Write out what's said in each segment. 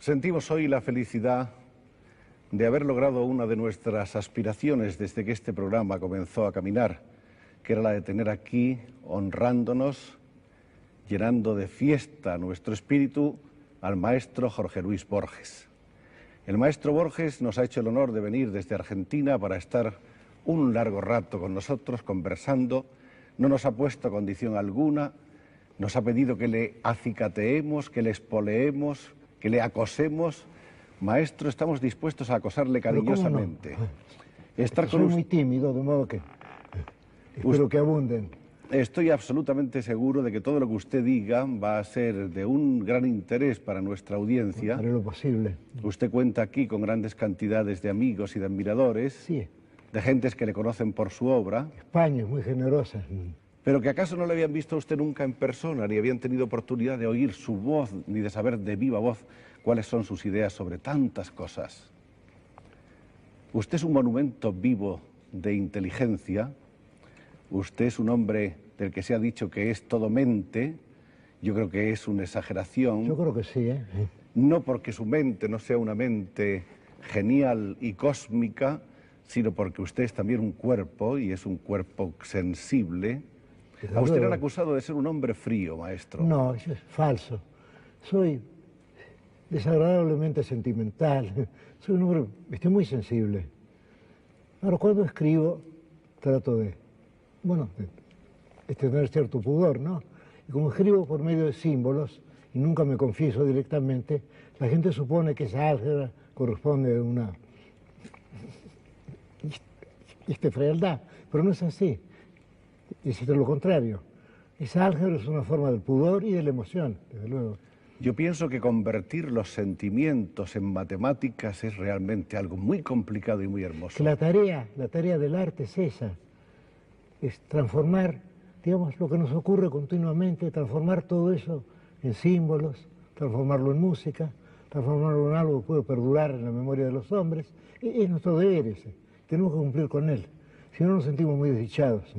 Sentimos hoy la felicidad de haber logrado una de nuestras aspiraciones desde que este programa comenzó a caminar, que era la de tener aquí, honrándonos, llenando de fiesta nuestro espíritu, al maestro Jorge Luis Borges. El maestro Borges nos ha hecho el honor de venir desde Argentina para estar un largo rato con nosotros conversando, no nos ha puesto condición alguna, nos ha pedido que le acicateemos, que le espoleemos, que le acosemos. Maestro, estamos dispuestos a acosarle cariñosamente. Soy muy tímido, de modo que espero que abunden. Estoy absolutamente seguro de que todo lo que usted diga va a ser de un gran interés para nuestra audiencia. Haré lo posible. Usted cuenta aquí con grandes cantidades de amigos y de admiradores, sí, de gentes que le conocen por su obra. España es muy generosa. Pero que acaso no le habían visto a usted nunca en persona, ni habían tenido oportunidad de oír su voz, ni de saber de viva voz cuáles son sus ideas sobre tantas cosas. Usted es un monumento vivo de inteligencia, usted es un hombre del que se ha dicho que es todo mente, yo creo que es una exageración. Yo creo que sí, ¿eh? No porque su mente no sea una mente genial y cósmica, sino porque usted es también un cuerpo, y es un cuerpo sensible. A usted le han acusado de ser un hombre frío, maestro. No, eso es falso. Soy desagradablemente sentimental. Soy un hombre, estoy muy sensible. Ahora, cuando escribo, trato de tener cierto pudor, ¿no? Y como escribo por medio de símbolos, y nunca me confieso directamente, la gente supone que esa álgebra corresponde a una frialdad, pero no es así. Es lo contrario. Esa álgebra es una forma del pudor y de la emoción, desde luego. Yo pienso que convertir los sentimientos en matemáticas es realmente algo muy complicado y muy hermoso. Que la tarea del arte es esa, es transformar, digamos, lo que nos ocurre continuamente, transformar todo eso en símbolos, transformarlo en música, transformarlo en algo que puede perdurar en la memoria de los hombres. Es nuestro deber ese, tenemos que cumplir con él, si no nos sentimos muy desdichados.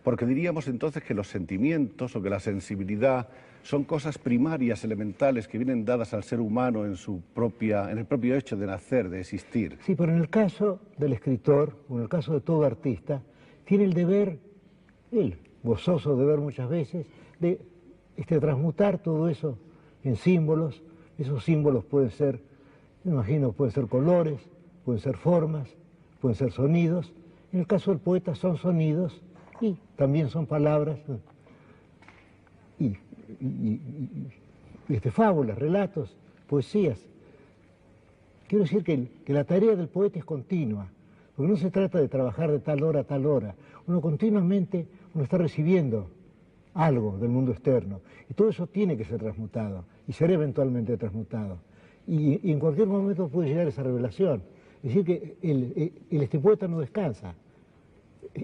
Porque diríamos entonces que los sentimientos o que la sensibilidad son cosas primarias, elementales, que vienen dadas al ser humano en el propio hecho de nacer, de existir. Sí, pero en el caso del escritor, o en el caso de todo artista, tiene el deber, el gozoso deber muchas veces, de transmutar todo eso en símbolos. Esos símbolos pueden ser, me imagino, pueden ser colores, pueden ser formas, pueden ser sonidos. En el caso del poeta son sonidos y también son palabras y fábulas, relatos, poesías. Quiero decir que la tarea del poeta es continua, porque no se trata de trabajar de tal hora a tal hora. Uno está recibiendo algo del mundo externo, y todo eso tiene que ser transmutado, y será eventualmente transmutado. Y en cualquier momento puede llegar esa revelación. Es decir, que el poeta no descansa,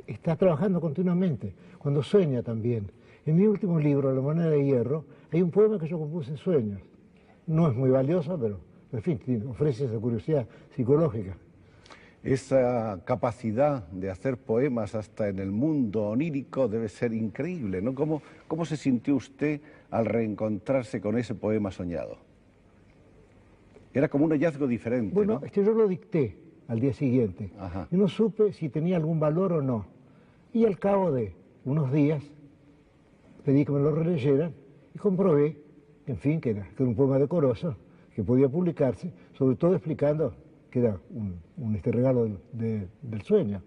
está trabajando continuamente, cuando sueña también. En mi último libro, La moneda de hierro, hay un poema que yo compuse en sueños. No es muy valioso, pero, en fin, ofrece esa curiosidad psicológica. Esa capacidad de hacer poemas hasta en el mundo onírico debe ser increíble, ¿no? ¿Cómo se sintió usted al reencontrarse con ese poema soñado? Era como un hallazgo diferente, bueno, ¿no? Yo lo dicté al día siguiente. Ajá. Y no supe si tenía algún valor o no. Y al cabo de unos días pedí que me lo releyeran y comprobé, en fin, que era un poema decoroso, que podía publicarse, sobre todo explicando que era un regalo del sueño.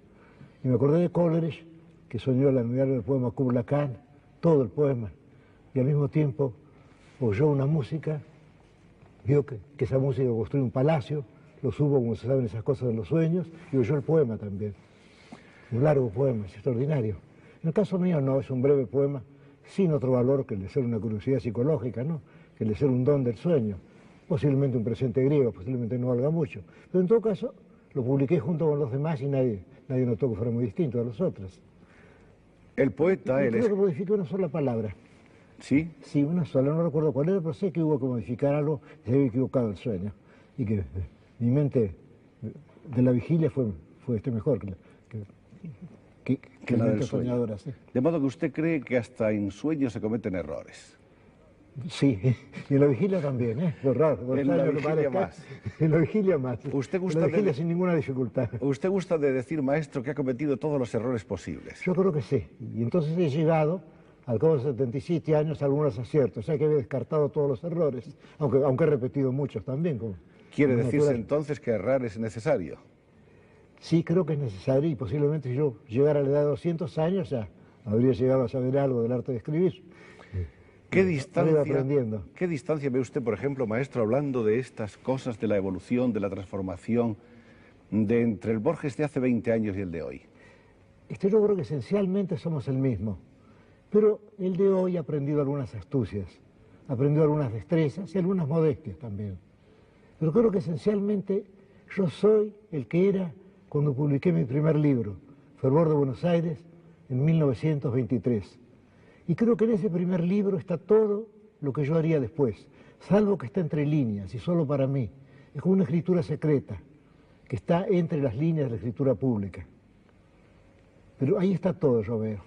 Y me acordé de Coleridge, que soñó el admirable del poema Kubla Khan, todo el poema, y al mismo tiempo oyó una música, vio que esa música construyó un palacio, lo supo, como se saben esas cosas de los sueños, y oyó el poema también. Un largo poema, es extraordinario. En el caso mío no, es un breve poema, sin otro valor que el de ser una curiosidad psicológica, ¿no? Que el de ser un don del sueño. Posiblemente un presente griego, posiblemente no valga mucho. Pero en todo caso, lo publiqué junto con los demás y nadie notó que fuera muy distinto a los otros. El poeta, Creo que modifiqué una sola palabra. ¿Sí? Sí, una sola, no recuerdo cuál era, pero sé que hubo que modificar algo, se había equivocado el sueño. Y que mi mente de la vigilia fue mejor que la la del mente sueño. soñadora. Sí. De modo que usted cree que hasta en sueños se cometen errores. Sí, y en la vigilia también, ¿eh? Lo raro, En la vigilia más. En la vigilia más. Usted en gusta la vigilia de... sin ninguna dificultad. Usted gusta de decir, maestro, que ha cometido todos los errores posibles. Yo creo que sí. Y entonces he llegado, al cabo de 77 años, a algunos aciertos. O sea que he descartado todos los errores, aunque he repetido muchos también. ¿Quiere como decirse natural. entonces que errar es necesario? Sí, creo que es necesario y posiblemente si yo llegara a la edad de 200 años ya habría llegado a saber algo del arte de escribir. ¿Qué aprendiendo. distancia ve usted, por ejemplo, maestro, hablando de estas cosas, de la evolución, de la transformación, de entre el Borges de hace 20 años y el de hoy? Yo creo que esencialmente somos el mismo, pero el de hoy ha aprendido algunas astucias, ha aprendido algunas destrezas y algunas modestias también. Pero creo que esencialmente yo soy el que era cuando publiqué mi primer libro, Fervor de Buenos Aires, en 1923. Y creo que en ese primer libro está todo lo que yo haría después, salvo que está entre líneas y solo para mí. Es como una escritura secreta, que está entre las líneas de la escritura pública. Pero ahí está todo, yo veo,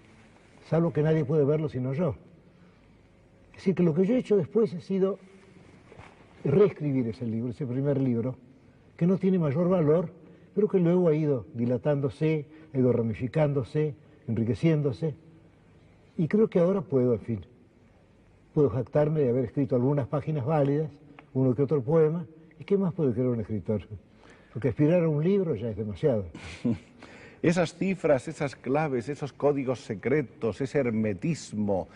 salvo que nadie puede verlo sino yo. Es decir, que lo que yo he hecho después ha sido reescribir ese libro, ese primer libro, que no tiene mayor valor, pero que luego ha ido dilatándose, ha ido ramificándose, enriqueciéndose. Y creo que ahora puedo, en fin, puedo jactarme de haber escrito algunas páginas válidas, uno que otro poema, ¿y qué más puede querer un escritor? Porque aspirar a un libro ya es demasiado. Esas cifras, esas claves, esos códigos secretos, ese hermetismo,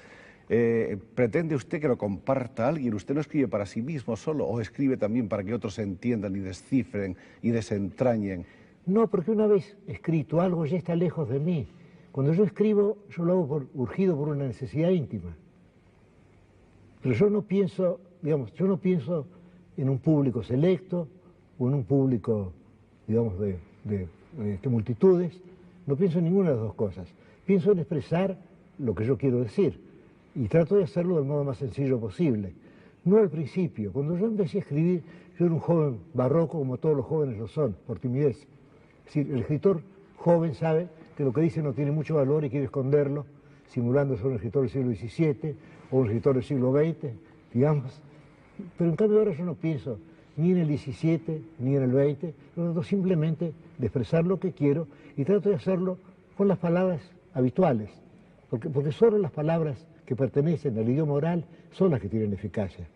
¿pretende usted que lo comparta alguien? ¿Usted no escribe para sí mismo solo o escribe también para que otros entiendan y descifren y desentrañen? No, porque una vez escrito algo ya está lejos de mí. Cuando yo escribo, yo lo hago urgido por una necesidad íntima. Pero yo no pienso, digamos, yo no pienso en un público selecto o en un público, digamos, de multitudes. No pienso en ninguna de las dos cosas. Pienso en expresar lo que yo quiero decir. Y trato de hacerlo del modo más sencillo posible. No al principio. Cuando yo empecé a escribir, yo era un joven barroco, como todos los jóvenes lo son, por timidez. Es decir, el escritor joven sabe que lo que dice no tiene mucho valor y quiere esconderlo, simulando ser un escritor del siglo XVII o un escritor del siglo XX, digamos. Pero en cambio ahora yo no pienso ni en el XVII ni en el XX, yo trato simplemente de expresar lo que quiero y trato de hacerlo con las palabras habituales, porque solo las palabras que pertenecen al idioma oral son las que tienen eficacia.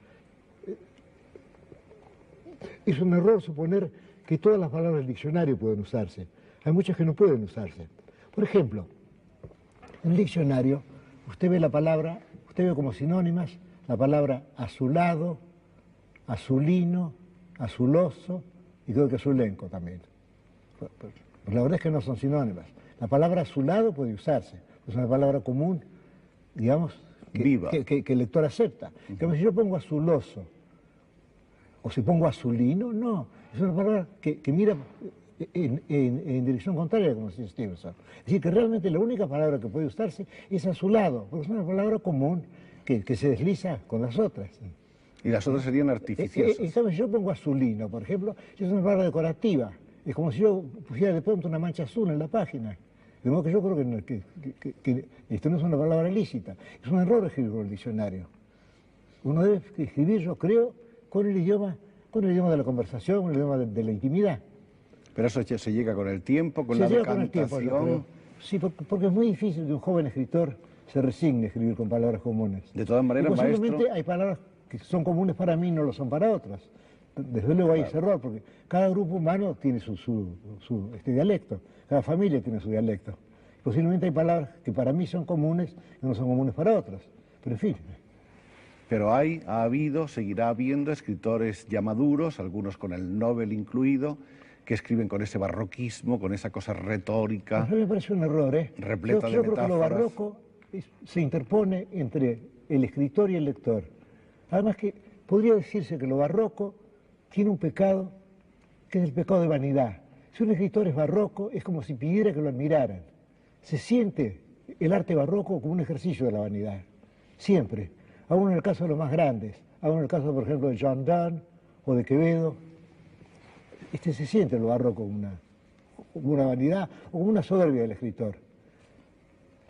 Es un error suponer que todas las palabras del diccionario pueden usarse. Hay muchas que no pueden usarse. Por ejemplo, en el diccionario usted ve como sinónimas la palabra azulado, azulino, azuloso y creo que azulenco también. Pues la verdad es que no son sinónimas. La palabra azulado puede usarse, es una palabra común, digamos, que el lector acepta. Pero si yo pongo azuloso o si pongo azulino, no. Es una palabra que mira en dirección contraria, como dice Stevenson. Es decir, que realmente la única palabra que puede usarse es azulado, porque es una palabra común que se desliza con las otras. Y las otras serían artificiosas. ¿Sabes? Yo pongo azulino, por ejemplo, es una palabra decorativa. Es como si yo pusiera de pronto una mancha azul en la página. De modo que yo creo que esto no es una palabra lícita. Es un error escribir el diccionario. Uno debe escribir, yo creo, con el idioma de la conversación, con el idioma de la intimidad. Pero eso se llega con el tiempo, con la decantación. Sí, porque es muy difícil que un joven escritor se resigne a escribir con palabras comunes. De todas maneras, posiblemente maestro, hay palabras que son comunes para mí y no lo son para otras. Desde luego hay ese error, porque cada grupo humano tiene su dialecto, cada familia tiene su dialecto. Posiblemente hay palabras que para mí son comunes y no son comunes para otros, pero en fin. Pero ha habido, seguirá habiendo escritores ya maduros, algunos con el Nobel incluido, que escriben con ese barroquismo, con esa cosa retórica. A mí me parece un error, ¿eh? Repleta de Yo creo que lo metáforas. barroco se interpone entre el escritor y el lector. Además que podría decirse que lo barroco tiene un pecado que es el pecado de vanidad. Si un escritor es barroco, es como si pidiera que lo admiraran. Se siente el arte barroco como un ejercicio de la vanidad, siempre. Aún en el caso de los más grandes, aún en el caso, por ejemplo, de John Donne o de Quevedo, se siente lo barroco como una vanidad o como una soberbia del escritor.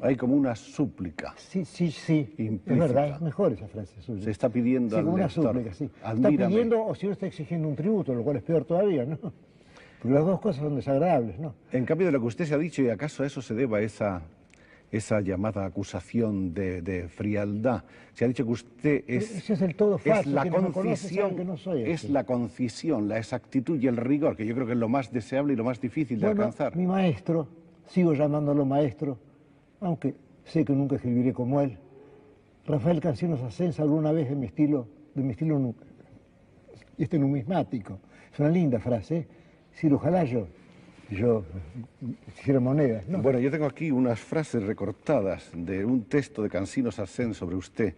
Hay como una súplica. Sí, implícita. es verdad, es mejor esa frase suya. Se está pidiendo al como una lector, súplica, sí. Está admírame. pidiendo o si no está exigiendo un tributo, lo cual es peor todavía, ¿no? Porque las dos cosas son desagradables, ¿no? En cambio de lo que usted se ha dicho, ¿y acaso a eso se deba esa llamada acusación de frialdad? Se ha dicho que usted Ese es el todo falso. es la Quienes me conocen concisión, saben que no soy es así. la concisión, la exactitud y el rigor, que yo creo que es lo más deseable y lo más difícil de Bueno, alcanzar. mi maestro, sigo llamándolo maestro, aunque sé que nunca escribiré como él. Rafael Cansinos Asens alguna vez de mi estilo numismático. Es una linda frase, ¿eh? Si ojalá yo hiciera monedas, ¿no? Bueno, yo tengo aquí unas frases recortadas de un texto de Cansinos Asens sobre usted,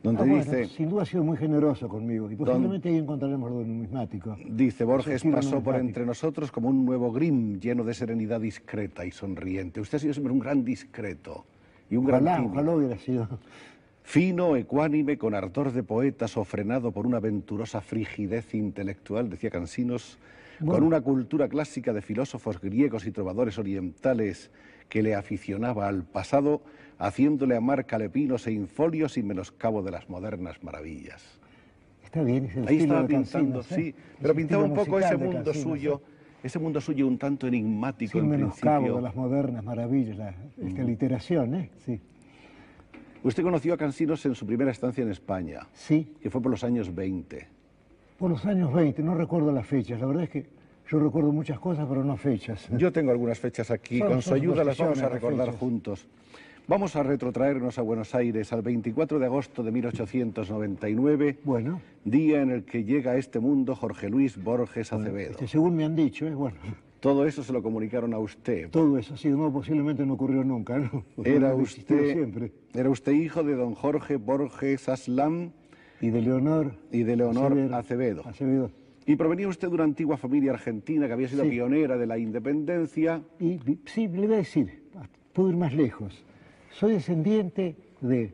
donde Bueno, dice... sin duda ha sido muy generoso conmigo y posiblemente ahí encontraremos lo del numismático. Dice, Borges estilo pasó por numismático. entre nosotros como un nuevo Grimm, lleno de serenidad discreta y sonriente. Usted ha sido siempre un gran discreto y un gran tímido. Ojalá hubiera sido. Fino, ecuánime, con ardor de poeta, sofrenado por una aventurosa frigidez intelectual, decía Cansinos, con una cultura clásica de filósofos griegos y trovadores orientales que le aficionaba al pasado, haciéndole amar calepinos e infolios y menoscabo de las modernas maravillas. Está bien, es el Ahí estilo estaba de pintando, Cansinos, sí, ¿eh? pero Es el pintaba un estilo poco ese musical de mundo Cansinos, suyo, ese mundo suyo un tanto enigmático Sin en menoscabo principio. de las modernas maravillas, esta literación, ¿eh? Sí. Usted conoció a Cansinos en su primera estancia en España, Sí, que fue por los años 20. por los años 20, no recuerdo las fechas, la verdad es que yo recuerdo muchas cosas, pero no fechas. Yo tengo algunas fechas aquí, Son con su ayuda las vamos a supersticiones, las recordar fechas. juntos. Vamos a retrotraernos a Buenos Aires al 24 de agosto de 1899, Bueno, día en el que llega a este mundo Jorge Luis Borges Acevedo. según me han dicho, bueno, Todo eso se lo comunicaron a usted. todo eso así, no, posiblemente no ocurrió nunca, ¿no? Era Ha existido usted, siempre. era usted hijo de don Jorge Borges Aslam Y de Leonor. y de Leonor Acevedo. Acevedo. Y provenía usted de una antigua familia argentina que había sido Sí. pionera de la independencia. Y sí, le voy a decir, puedo ir más lejos. Soy descendiente de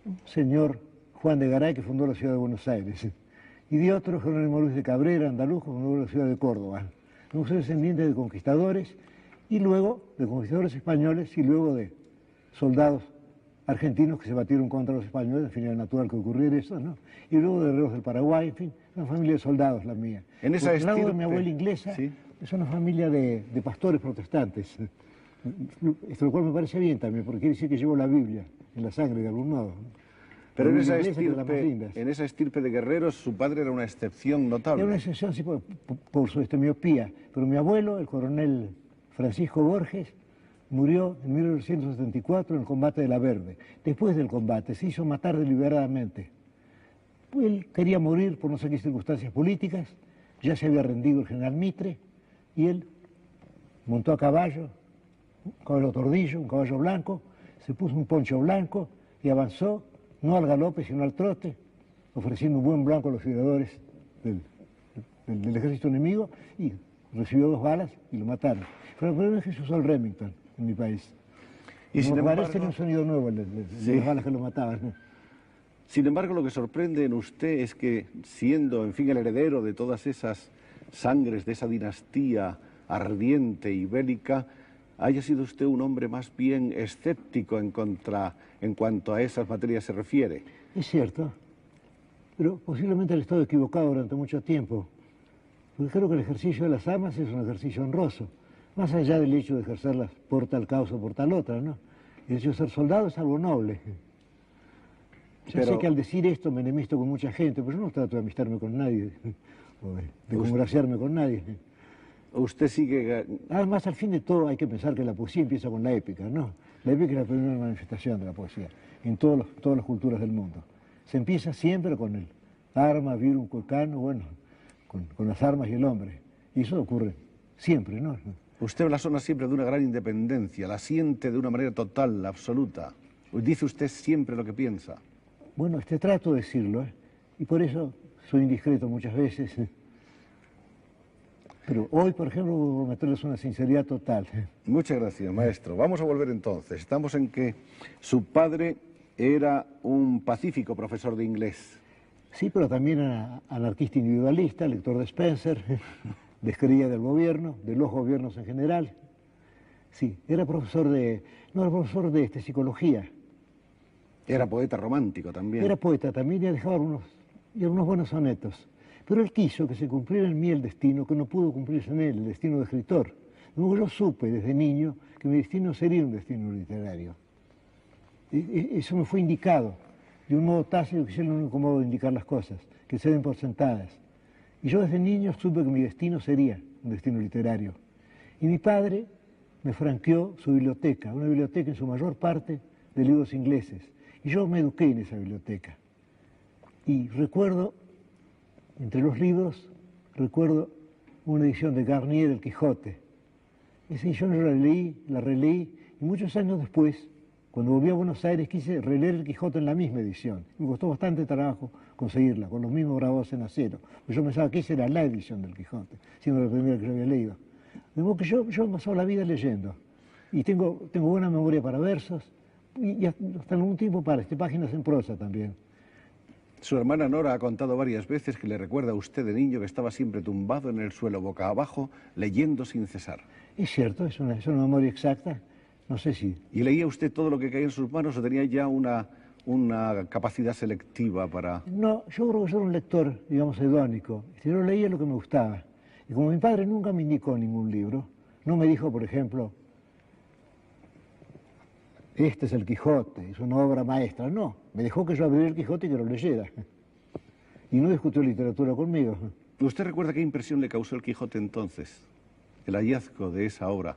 un señor Juan de Garay que fundó la ciudad de Buenos Aires y de otro Jerónimo Luis de Cabrera, andaluz, que fundó la ciudad de Córdoba. Yo soy descendiente de conquistadores y luego de conquistadores españoles y luego de soldados argentinos que se batieron contra los españoles, en fin, era natural que ocurriera eso, ¿no? Y luego de guerreros del Paraguay, en fin, una familia de soldados la mía. En esa Por el lado de estirpe, mi abuela inglesa, sí. es una familia de pastores protestantes. Esto lo cual me parece bien también, porque quiere decir que llevo la Biblia en la sangre de algún modo. Pero en La esa, Biblia inglesa, que es de las más estirpe, lindas. en esa estirpe de guerreros su padre era una excepción notable. Era una excepción, sí, por su miopía. Pero mi abuelo, el coronel Francisco Borges, murió en 1974 en el combate de La Verde. Después del combate se hizo matar deliberadamente. Él quería morir por no sé qué circunstancias políticas, ya se había rendido el general Mitre, y él montó a caballo, un caballo tordillo, un caballo blanco, se puso un poncho blanco y avanzó, no al galope, sino al trote, ofreciendo un buen blanco a los tiradores del ejército enemigo, y recibió 2 balas y lo mataron. Pero el problema es que se usó el Remington en mi país. Y sin Como embargo, parece un sonido nuevo el de Sí. las balas que lo mataban. sin embargo, lo que sorprende en usted es que, siendo, en fin, el heredero de todas esas sangres, de esa dinastía ardiente y bélica, haya sido usted un hombre más bien escéptico en cuanto a esas materias se refiere. Es cierto, pero posiblemente he estado equivocado durante mucho tiempo, porque creo que el ejercicio de las armas es un ejercicio honroso, más allá del hecho de ejercerlas por tal causa o por tal otra, ¿no? El hecho de ser soldado es algo noble. Ya Pero- sé que al decir esto me enemisto con mucha gente, pero yo no trato de amistarme con nadie, o de congraciarme con nadie. Usted sigue... Además, al fin de todo, hay que pensar que la poesía empieza con la épica, ¿no? La épica es la primera manifestación de la poesía en todas las culturas del mundo. Se empieza siempre con el arma, virum, culcano, bueno, con las armas y el hombre. Y eso ocurre siempre, ¿no? Usted blasona siempre de una gran independencia, la siente de una manera total, absoluta. Dice usted siempre lo que piensa. Bueno, trato de decirlo, ¿eh? Y por eso soy indiscreto muchas veces. Pero hoy, por ejemplo, voy a prometerles una sinceridad total. Muchas gracias, maestro. Vamos a volver entonces. Estamos en que su padre era un pacífico profesor de inglés. Sí, pero también era anarquista individualista, lector de Spencer, descreía del gobierno, de los gobiernos en general. Sí, era profesor de psicología. Era poeta romántico también. Era poeta también y dejaba unos buenos sonetos. Pero él quiso que se cumpliera en mí el destino que no pudo cumplirse en él, el destino de escritor. Luego yo supe desde niño que mi destino sería un destino literario. Eso me fue indicado de un modo tácito, que es el único modo de indicar las cosas, que se den por sentadas. Y yo desde niño supe que mi destino sería un destino literario. Y mi padre me franqueó su biblioteca, una biblioteca en su mayor parte de libros ingleses. Y yo me eduqué en esa biblioteca. Y recuerdo, entre los libros, recuerdo una edición de Garnier del Quijote. Esa edición yo la releí, y muchos años después, cuando volví a Buenos Aires, quise releer el Quijote en la misma edición. Me costó bastante trabajo conseguirla, con los mismos grabados en acero. Pues yo pensaba que esa era la edición del Quijote, siendo la primera que yo había leído. De modo que yo he pasado la vida leyendo. Y tengo buena memoria para versos, y hasta algún tiempo para páginas en prosa también. Su hermana Nora ha contado varias veces que le recuerda a usted de niño que estaba siempre tumbado en el suelo, boca abajo, leyendo sin cesar. Es cierto, es una memoria exacta. No sé si... ¿Y leía usted todo lo que caía en sus manos o tenía ya una capacidad selectiva para...? No, yo creo que yo era un lector, digamos, hedónico. Yo leía lo que me gustaba. Y como mi padre nunca me indicó ningún libro, no me dijo, por ejemplo, este es el Quijote, es una obra maestra. No, me dejó que yo abriera el Quijote y que lo leyera. Y no discutió literatura conmigo. ¿Usted recuerda qué impresión le causó el Quijote entonces? El hallazgo de esa obra.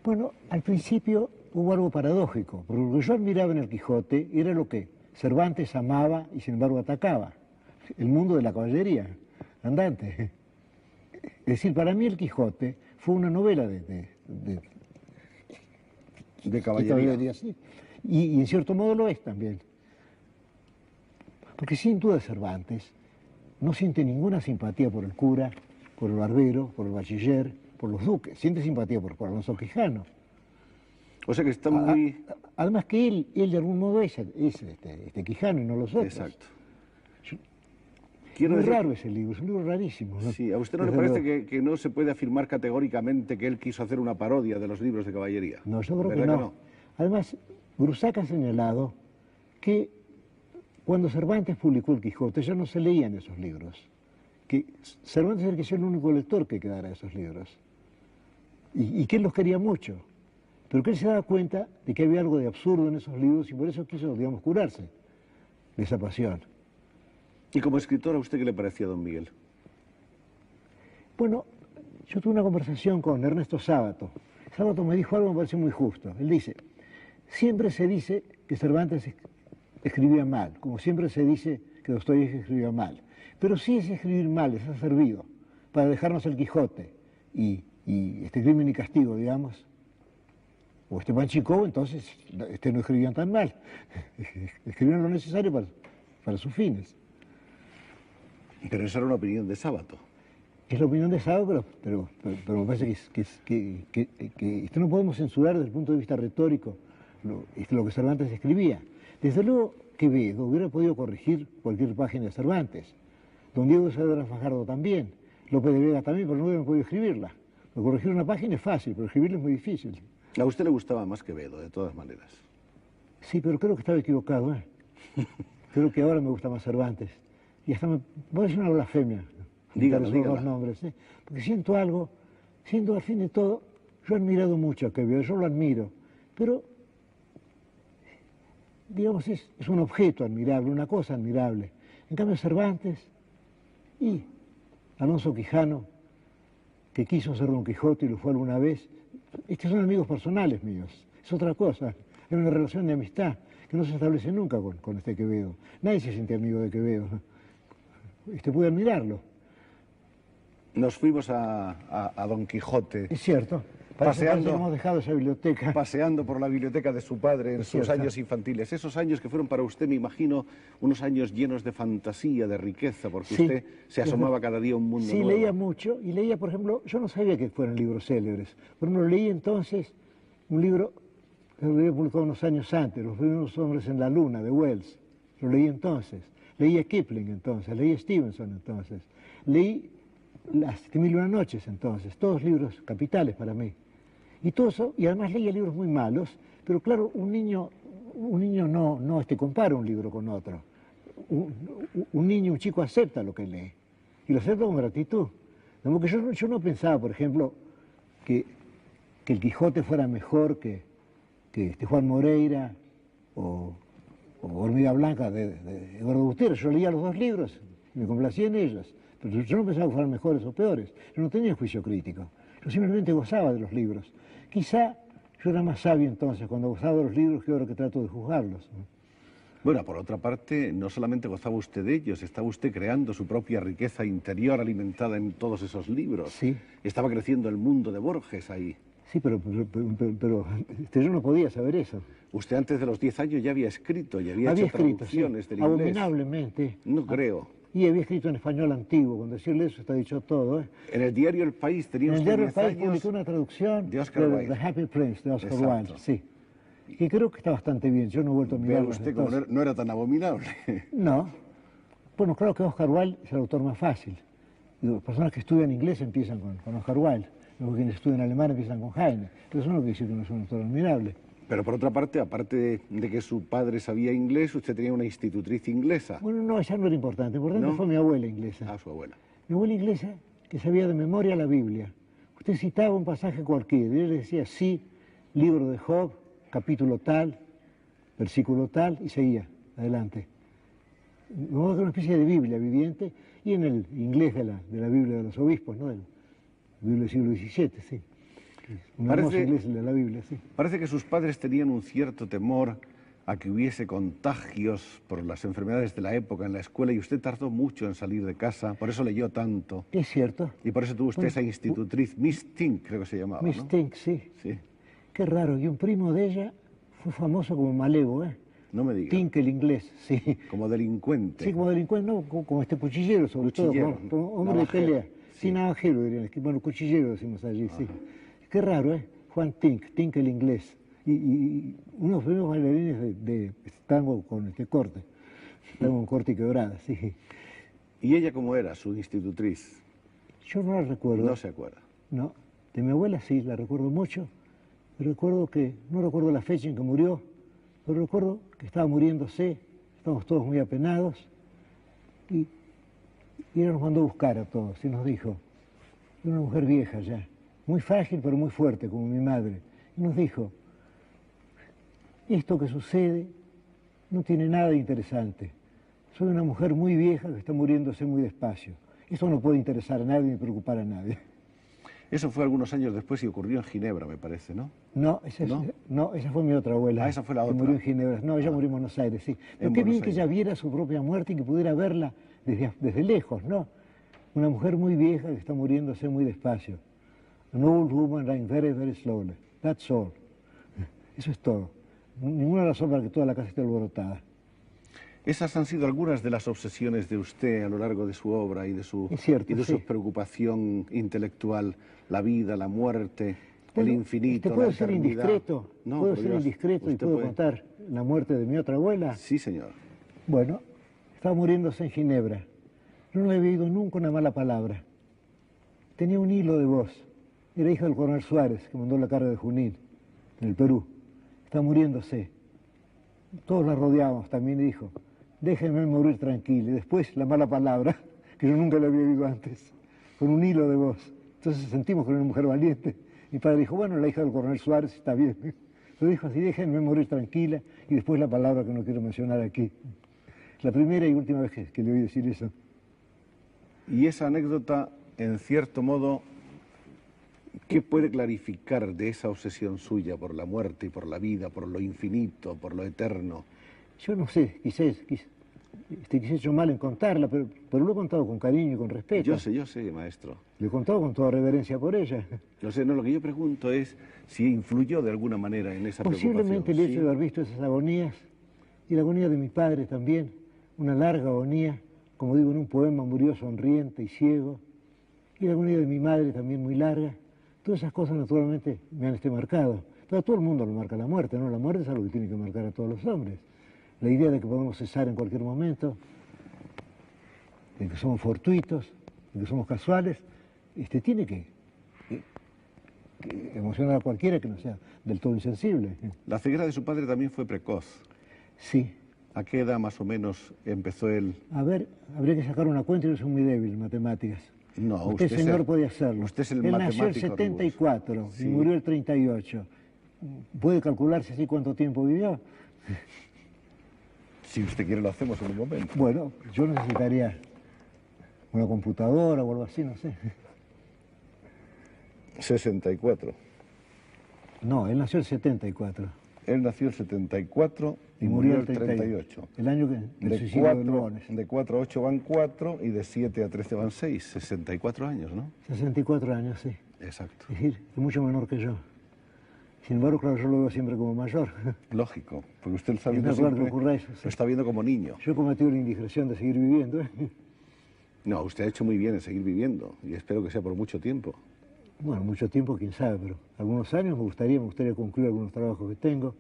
Bueno, al principio hubo algo paradójico, porque lo que yo admiraba en el Quijote era lo que Cervantes amaba y sin embargo atacaba, el mundo de la caballería andante. Es decir, para mí el Quijote fue una novela de caballería. Sí. Y en cierto modo lo es también. Porque sin duda Cervantes no siente ninguna simpatía por el cura, por el barbero, por el bachiller, por los duques, siente simpatía por Alonso Quijano. O sea que está muy... Además que él de algún modo es Quijano y no los otros. Exacto. Es muy raro ese libro, es un libro rarísimo, ¿no? Sí, ¿a usted no le parece que no se puede afirmar categóricamente que él quiso hacer una parodia de los libros de caballería? No, yo creo que no. Además, Brusac ha señalado que cuando Cervantes publicó el Quijote ya no se leían esos libros, que Cervantes era el único lector que quedara de esos libros, y que él los quería mucho, pero que él se daba cuenta de que había algo de absurdo en esos libros y por eso quiso, digamos, curarse de esa pasión. ¿Y como escritor a usted qué le parecía don Miguel? Bueno, yo tuve una conversación con Ernesto Sábato. Sábato me dijo algo que me pareció muy justo. Él dice, siempre se dice que Cervantes escribía mal, como siempre se dice que Dostoyevski escribía mal. Pero si ese escribir mal les ha servido para dejarnos el Quijote y Crimen y Castigo, digamos, o Panchikov, entonces no escribían tan mal. Escribían lo necesario para sus fines. Pero esa era una opinión de Sábato. Es la opinión de Sábato, pero me parece que esto no podemos censurar desde el punto de vista retórico lo que Cervantes escribía. Desde luego Quevedo hubiera podido corregir cualquier página de Cervantes. Don Diego Saavedra Fajardo también. López de Vega también, pero no hubieran podido escribirla. Corregir una página es fácil, pero escribirla es muy difícil. A usted le gustaba más Quevedo, de todas maneras. Sí, pero creo que estaba equivocado, ¿eh? Creo que ahora me gusta más Cervantes. Y hasta me parece una blasfemia. Dígalo. Dos nombres, ¿eh? Porque siento al fin de todo, yo he admirado mucho a Quevedo, yo lo admiro, pero, digamos, es un objeto admirable, una cosa admirable. En cambio Cervantes y Alonso Quijano, que quiso ser Don Quijote y lo fue alguna vez. Estos son amigos personales míos, es otra cosa, es una relación de amistad que no se establece nunca con este Quevedo. Nadie se siente amigo de Quevedo, puede admirarlo. Nos fuimos a Don Quijote. Es cierto. Paseando, hemos dejado esa biblioteca. Paseando por la biblioteca de su padre en sus años infantiles. Esos años que fueron para usted, me imagino, unos años llenos de fantasía, de riqueza, porque usted se asomaba cada día a un mundo nuevo. Sí, leía mucho y leía, por ejemplo, yo no sabía que fueran libros célebres. Por ejemplo, leí entonces un libro que lo había publicado unos años antes, Los primeros hombres en la luna, de Wells. Lo leí entonces. Leí a Kipling entonces, leí a Stevenson entonces. Leí Las 1001 noches entonces, todos libros capitales para mí. Y todo eso, y además leía libros muy malos, pero claro, un niño no compara un libro con otro. Un chico acepta lo que lee, y lo acepta con gratitud. Como que yo no pensaba, por ejemplo, que el Quijote fuera mejor que Juan Moreira o Hormiga Blanca de Eduardo Gutiérrez. Yo leía los dos libros y me complacía en ellos, pero yo no pensaba que fueran mejores o peores. Yo no tenía juicio crítico, yo simplemente gozaba de los libros. Quizá yo era más sabio entonces cuando gozaba de los libros que ahora que trato de juzgarlos, ¿no? Bueno, por otra parte, no solamente gozaba usted de ellos, estaba usted creando su propia riqueza interior alimentada en todos esos libros. Sí. Estaba creciendo el mundo de Borges ahí. Sí, pero yo no podía saber eso. Usted antes de los 10 años ya había escrito y había hecho traducciones del inglés. Abominablemente. No creo. Y había escrito en español antiguo, con decirle eso está dicho todo. En el diario El País tenía usted 10 años. En el diario El País publicó una traducción de Oscar Wilde. The Happy Prince, de Oscar Wilde, sí. Que creo que está bastante bien, yo no he vuelto a mirar. Vea usted como no era tan abominable. No. Bueno, claro que Oscar Wilde es el autor más fácil. Las personas que estudian inglés empiezan con Oscar Wilde, luego quienes estudian alemán empiezan con Heine. Pero eso no quiere decir que no es un autor admirable. Pero por otra parte, aparte de que su padre sabía inglés, usted tenía una institutriz inglesa. Bueno, no, esa no era importante. Importante fue mi abuela inglesa. Ah, su abuela. Mi abuela inglesa, que sabía de memoria la Biblia. Usted citaba un pasaje cualquiera y él decía, sí, libro de Job, capítulo tal, versículo tal, y seguía adelante. De modo que una especie de Biblia viviente, y en el inglés de la Biblia de los obispos, ¿no? La Biblia del siglo XVII, sí. Una hermosa iglesia de la Biblia, sí. Parece que sus padres tenían un cierto temor a que hubiese contagios por las enfermedades de la época en la escuela y usted tardó mucho en salir de casa, por eso leyó tanto. Es cierto. Y por eso tuvo usted esa institutriz, Miss Tink, creo que se llamaba, Miss Tink, sí. Qué raro, y un primo de ella fue famoso como malevo, ¿eh? No me diga. Tink el inglés, sí. Como delincuente. Sí, como delincuente, no, como cuchillero sobre todo, como hombre de pelea. Sí, navajero dirían, bueno, cuchillero decimos allí, sí. Qué raro, ¿eh? Juan Tink el inglés. Y unos primeros bailarines de tango con corte, tango con corte y quebrada, sí. ¿Y ella cómo era, su institutriz? Yo no la recuerdo. No se acuerda. No, de mi abuela sí, la recuerdo mucho. Recuerdo que, no recuerdo la fecha en que murió, pero recuerdo que estaba muriéndose, estábamos todos muy apenados, y ella nos mandó a buscar a todos y nos dijo, era una mujer vieja ya, muy frágil pero muy fuerte, como mi madre, y nos dijo, esto que sucede no tiene nada de interesante. Soy una mujer muy vieja que está muriéndose muy despacio. Esto no puede interesar a nadie ni preocupar a nadie. Eso fue algunos años después y ocurrió en Ginebra, me parece, ¿no? No, esa fue mi otra abuela. Ah, esa fue la otra. Que murió en Ginebra. No, ella murió en Buenos Aires, sí. Pero qué bien que ella viera su propia muerte y que pudiera verla desde lejos, ¿no? Una mujer muy vieja que está muriéndose muy despacio. An old woman dying very, very slowly. That's all. Eso es todo. Ninguna razón para que toda la casa esté alborotada. Esas han sido algunas de las obsesiones de usted a lo largo de su obra y de su, su preocupación intelectual, la vida, la muerte, el infinito, ¿puedo la ser eternidad. Indiscreto? No, ¿Puedo ser indiscreto y puedo contar la muerte de mi otra abuela? Sí, señor. Bueno, estaba muriéndose en Ginebra. Yo no le había oído nunca una mala palabra. Tenía un hilo de voz. Era hija del coronel Suárez, que mandó la carga de Junín, en el Perú. Estaba muriéndose. Todos la rodeábamos también y dijo, déjenme morir tranquila. Y después la mala palabra, que yo nunca la había oído antes, con un hilo de voz. Entonces sentimos que era una mujer valiente. Mi padre dijo, bueno, la hija del coronel Suárez está bien. Lo dijo así, déjenme morir tranquila. Y después la palabra que no quiero mencionar aquí. La primera y última vez que le oí decir eso. Y esa anécdota, en cierto modo, ¿Qué puede clarificar de esa obsesión suya por la muerte y por la vida, por lo infinito, por lo eterno? Yo no sé, quizás he hecho mal en contarla, pero lo he contado con cariño y con respeto. Yo sé, maestro. Lo he contado con toda reverencia por ella. Yo sé, no, lo que yo pregunto es si influyó de alguna manera en esa Posiblemente el hecho de haber visto esas agonías, y la agonía de mi padre también, una larga agonía, como digo en un poema, murió sonriente y ciego, y la agonía de mi madre también muy larga. Todas esas cosas naturalmente me han marcado. Pero a todo el mundo lo marca la muerte, ¿no? La muerte es algo que tiene que marcar a todos los hombres. La idea de que podemos cesar en cualquier momento, de que somos fortuitos, de que somos casuales, tiene que emocionar a cualquiera que no sea del todo insensible. La ceguera de su padre también fue precoz. Sí. ¿A qué edad más o menos empezó él? A ver, habría que sacar una cuenta, yo soy muy débil en matemáticas. No, usted señor, puede hacerlo. Usted es el él matemático. Nació el 74 sí. Y murió el 38. ¿Puede calcularse así cuánto tiempo vivió? Si usted quiere lo hacemos en un momento. Bueno, yo necesitaría una computadora o algo así, no sé. 64. No, él nació el 74. Él nació el 74 y murió el 38. El año que el suicidio de Lugones. De 4 a 8 van 4 y de 7 a 13 van 6. 64 años, ¿no? 64 años, sí. Exacto. Es decir, es mucho menor que yo. Sin embargo, claro, yo lo veo siempre como mayor. Lógico, porque usted está viendo, lo está viendo como niño. Yo he cometido la indiscreción de seguir viviendo. No, usted ha hecho muy bien en seguir viviendo y espero que sea por mucho tiempo. Bueno, mucho tiempo, quién sabe, pero algunos años me gustaría concluir algunos trabajos que tengo.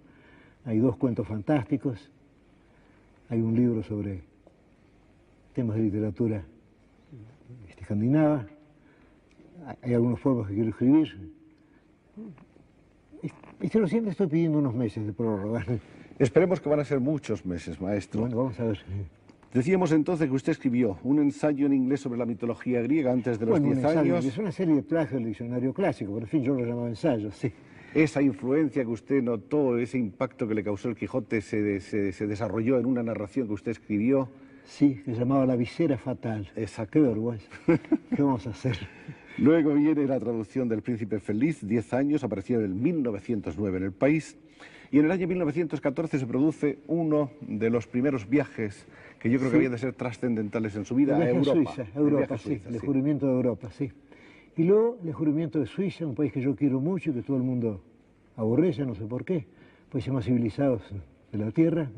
Hay 2 cuentos fantásticos, hay un libro sobre temas de literatura escandinava, hay algunos poemas que quiero escribir. Pero siempre estoy pidiendo unos meses de prórroga. Esperemos que van a ser muchos meses, maestro. Bueno, vamos a ver. Decíamos entonces que usted escribió un ensayo en inglés sobre la mitología griega antes de los 10 años. Es una serie de plagios del diccionario clásico, por fin yo lo llamaba ensayo, sí. Esa influencia que usted notó, ese impacto que le causó el Quijote, se desarrolló en una narración que usted escribió. Sí, se llamaba La visera fatal. Exacto. Qué vergüenza. ¿Qué vamos a hacer? Luego viene la traducción del Príncipe Feliz, 10 años, apareció en el 1909 en El País. Y en el año 1914 se produce uno de los primeros viajes que yo creo que habían de ser trascendentales en su vida, a Europa. Europa, sí, el descubrimiento de Europa, sí. Y luego el descubrimiento de Suiza, un país que yo quiero mucho y que todo el mundo aborrece, no sé por qué, países más civilizados de la Tierra.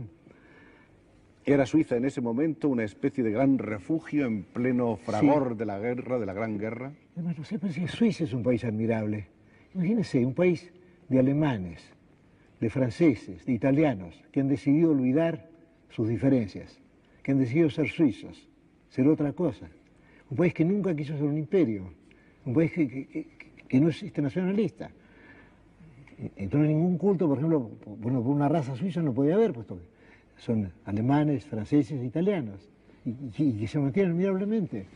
Era Suiza en ese momento una especie de gran refugio en pleno fragor de la guerra, de la Gran Guerra. Además, no sé, pero si Suiza es un país admirable. Imagínense, un país de alemanes, de franceses, de italianos, que han decidido olvidar sus diferencias, que han decidido ser suizos, ser otra cosa. Un país que nunca quiso ser un imperio, un país que no es nacionalista. Entonces ningún culto, por ejemplo, bueno, por una raza suiza no podía haber, puesto que son alemanes, franceses, italianos, y que se mantienen admirablemente.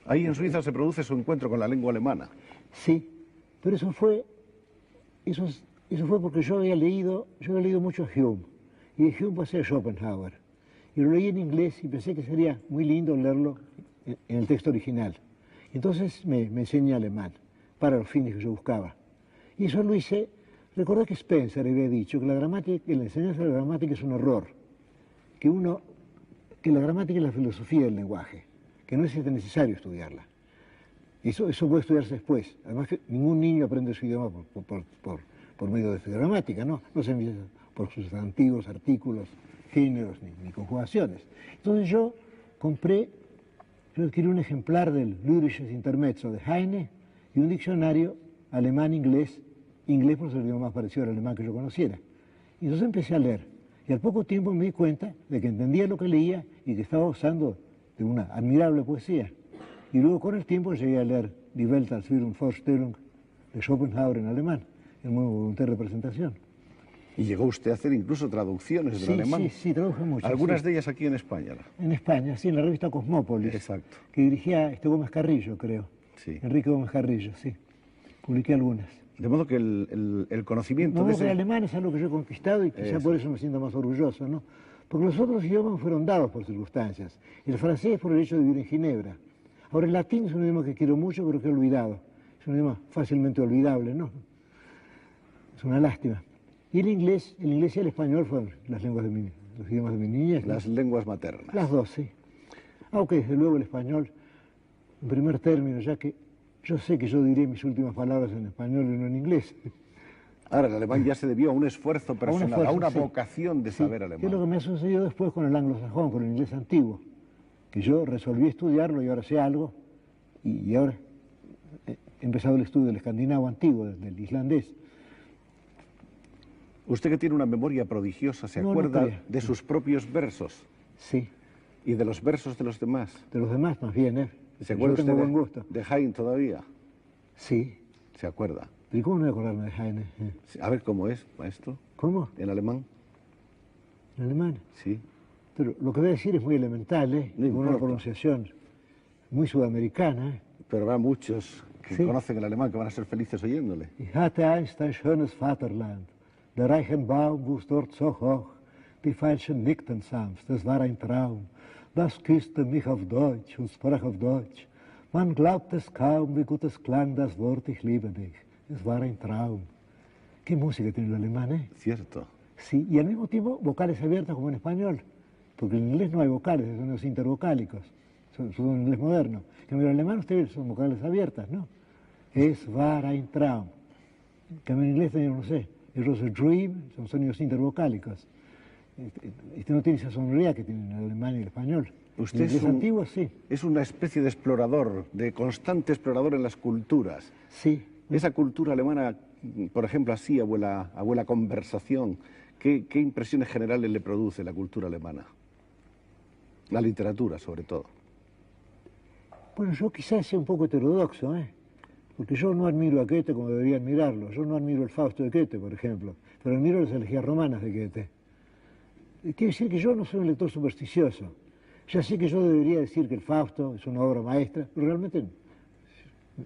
Ahí en Suiza se produce su encuentro con la lengua alemana. Sí, pero eso fue porque yo había leído mucho a Hume, y de Hume pasé a Schopenhauer, y lo leí en inglés y pensé que sería muy lindo leerlo en el texto original. Entonces me enseñé alemán, para los fines que yo buscaba. Y eso lo hice. Recordé que Spencer había dicho que la enseñanza de la gramática es un error, que la gramática es la filosofía del lenguaje, que no es necesario estudiarla. Eso puede estudiarse después. Además que ningún niño aprende su idioma por medio de su gramática, ¿no? No se empieza por sustantivos, artículos, géneros ni conjugaciones. Entonces yo adquirí un ejemplar del Lyrisches Intermezzo de Heine y un diccionario alemán-inglés, inglés por ser el idioma más parecido al alemán que yo conociera. Y entonces empecé a leer. Y al poco tiempo me di cuenta de que entendía lo que leía y que estaba usando de una admirable poesía. Y luego con el tiempo llegué a leer Die Welt als Vorstellung de Schopenhauer en alemán, en muy voluntaria representación. Y llegó usted a hacer incluso traducciones del alemán. Sí, traduje mucho. Algunas de ellas aquí en España. En España, sí, en la revista Cosmópolis. Exacto. Que dirigía Gómez Carrillo, creo. Sí. Enrique Gómez Carrillo, sí. Publiqué algunas. De modo que el conocimiento de el alemán es algo que yo he conquistado y quizá por eso me siento más orgulloso, ¿no? Porque los otros idiomas fueron dados por circunstancias. El francés por el hecho de vivir en Ginebra. Ahora el latín es un idioma que quiero mucho pero que he olvidado. es un idioma fácilmente olvidable, ¿no? Es una lástima. Y el inglés y el español fueron las lenguas de los idiomas de mi niñez. Las lenguas maternas. Las dos, sí. Aunque desde luego el español, en primer término, ya que yo sé que yo diré mis últimas palabras en español y no en inglés. Ahora, el alemán ya se debió a un esfuerzo personal, a una sí. vocación de saber alemán. Que es lo que me ha sucedido después con el anglosajón, con el inglés antiguo, que yo resolví estudiarlo y ahora sé algo, y ahora he empezado el estudio del escandinavo antiguo, del islandés. Usted que tiene una memoria prodigiosa, ¿se acuerda de sus propios versos? Sí. ¿Y de los versos de los demás? De los demás, más bien, ¿eh? ¿Se acuerda yo tengo usted buen gusto. de Heine todavía? Sí. ¿Se acuerda? ¿Y cómo no voy a acordarme de Heine? A ver, ¿cómo es, maestro? ¿Cómo? ¿En alemán? ¿En alemán? Sí. Pero lo que voy a decir es muy elemental, ¿eh? No con una pronunciación muy sudamericana, ¿eh? Pero habrá muchos que conocen el alemán que van a ser felices oyéndole. Ich hatte einst ein schönes Vaterland, der reichen Baum wuchs dort so hoch, die Veilchen nickten sanft, es war ein Traum. Das küsste mich auf Deutsch und sprach auf Deutsch. Man glaubt es kaum, wie gut es klang das Wort, ich liebe dich. Es war ein Traum. Qué música tiene el alemán, ¿eh? Cierto. Sí, y al mismo tiempo vocales abiertas como en español, porque en inglés no hay vocales, son los intervocálicos, son en inglés moderno. En el alemán ustedes son vocales abiertas, ¿no? Es war ein Traum. Que en inglés tenía, no sé, it was a dream, son sonidos intervocálicos. Este no tiene esa sonoridad que tienen el alemán y el español. Usted en inglés antiguo, sí. Es una especie de explorador, de constante explorador en las culturas. Sí. Esa cultura alemana, por ejemplo, así, abuela conversación, ¿qué impresiones generales le produce la cultura alemana? La literatura, sobre todo. Bueno, yo quizás sea un poco heterodoxo, ¿eh? Porque yo no admiro a Goethe como debería admirarlo. Yo no admiro el Fausto de Goethe, por ejemplo, pero admiro las elegías romanas de Goethe. Quiere decir que yo no soy un lector supersticioso. Ya sé que yo debería decir que el Fausto es una obra maestra, pero realmente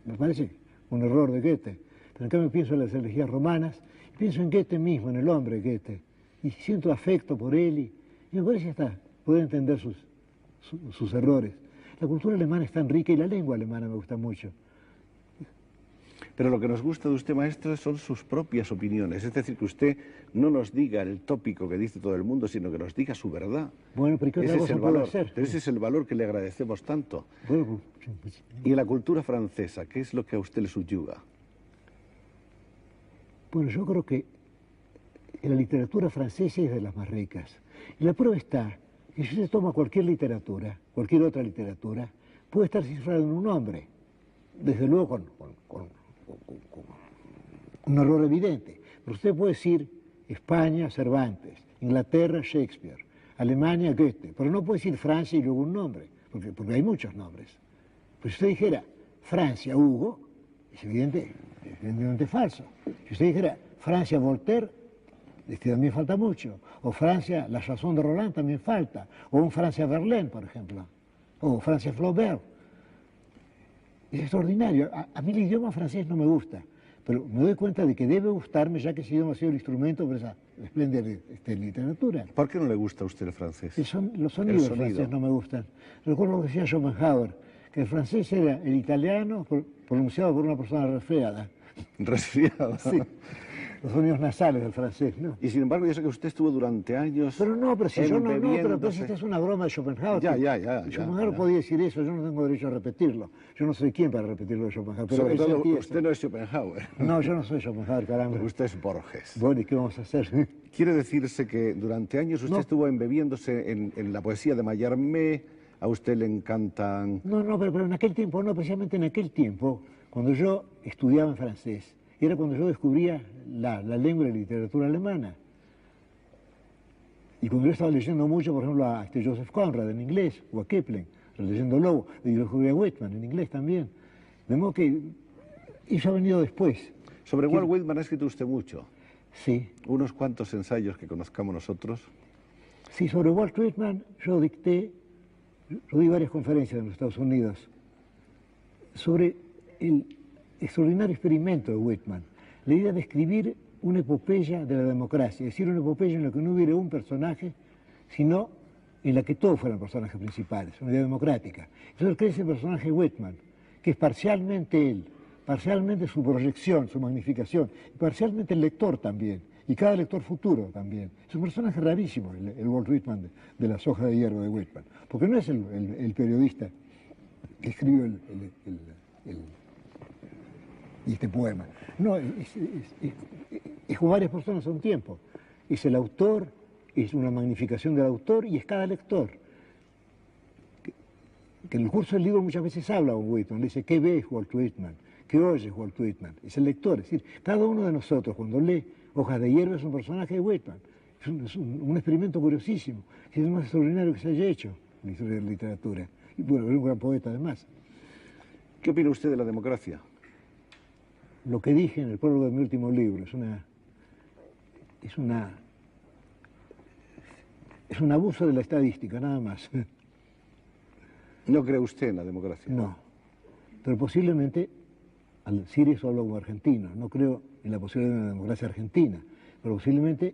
me parece un error de Goethe. Pero en cambio pienso en las elegías romanas, pienso en Goethe mismo, en el hombre Goethe, y siento afecto por él, y me parece hasta poder entender sus errores. La cultura alemana es tan rica y la lengua alemana me gusta mucho. Pero lo que nos gusta de usted, maestro, son sus propias opiniones. Es decir, que usted no nos diga el tópico que dice todo el mundo, sino que nos diga su verdad. Bueno, pero ¿qué otra cosa puedo hacer? Ese es el valor que le agradecemos tanto. Bueno, ¿Y la cultura francesa? ¿Qué es lo que a usted le subyuga? Bueno, yo creo que la literatura francesa es de las más ricas. Y la prueba está que si usted toma cualquier literatura, cualquier otra literatura, puede estar cifrada en un nombre. Desde luego con un error evidente. Pero usted puede decir España, Cervantes, Inglaterra, Shakespeare, Alemania, Goethe, pero no puede decir Francia y luego un nombre, porque hay muchos nombres. Pues si usted dijera Francia, Hugo, es evidentemente falso. Si usted dijera Francia, Voltaire, también falta mucho. O Francia, la chanson de Roland también falta. O un Francia Verlaine, por ejemplo. O Francia Flaubert. Es extraordinario. A mí el idioma francés no me gusta, pero me doy cuenta de que debe gustarme, ya que ese idioma ha sido el instrumento para esa espléndida literatura. ¿Por qué no le gusta a usted el francés? Los sonidos del francés no me gustan. Recuerdo lo que decía Schopenhauer, que el francés era el italiano pronunciado por una persona resfriada. ¿Resfriada? Sí. Los sonidos nasales del francés, ¿no? Y sin embargo, yo sé que usted estuvo durante años. Pero no, pero si yo no, pero pues esta es una broma de Schopenhauer. Ya. Schopenhauer podía decir eso, yo no tengo derecho a repetirlo. Yo no soy quien para repetirlo de Schopenhauer. Pero sobre todo, usted no es Schopenhauer. No, yo no soy Schopenhauer, caramba. Usted es Borges. Bueno, ¿y qué vamos a hacer? Quiere decirse que durante años usted estuvo embebiéndose en la poesía de Mallarmé, a usted le encantan. No, pero en aquel tiempo, no, precisamente en aquel tiempo, cuando yo estudiaba en francés, era cuando yo descubría la lengua y la literatura alemana. Y cuando yo estaba leyendo mucho, por ejemplo, a Joseph Conrad en inglés, o a Kipling, releyéndolo, y descubrí a Whitman en inglés también. De modo que eso ha venido después. Sobre Walt Whitman ha escrito usted mucho. Sí. Unos cuantos ensayos que conozcamos nosotros. Sí, sobre Walt Whitman yo di varias conferencias en los Estados Unidos sobre el extraordinario experimento de Whitman, la idea de escribir una epopeya de la democracia, es decir, una epopeya en la que no hubiera un personaje, sino en la que todos fueran personajes principales, una idea democrática. Entonces él crea ese personaje Whitman, que es parcialmente él, parcialmente su proyección, su magnificación, y parcialmente el lector también, y cada lector futuro también. Es un personaje rarísimo, el Walt Whitman de las hojas de hierro de Whitman, porque no es el periodista que escribió este poema. No, es como varias personas a un tiempo. Es el autor, es una magnificación del autor y es cada lector. Que en el curso del libro muchas veces habla con Whitman, le dice, ¿qué ves Walt Whitman? ¿Qué oyes Walt Whitman? Es el lector, es decir, cada uno de nosotros cuando lee Hojas de hierro es un personaje de Whitman. Es un experimento curiosísimo, es el más extraordinario que se haya hecho en la historia de la literatura. Y bueno, es un gran poeta además. ¿Qué opina usted de la democracia? Lo que dije en el prólogo de mi último libro es un abuso de la estadística, nada más. ¿No cree usted en la democracia? No, pero posiblemente, al decir eso hablo como argentino, no creo en la posibilidad de una democracia argentina, pero posiblemente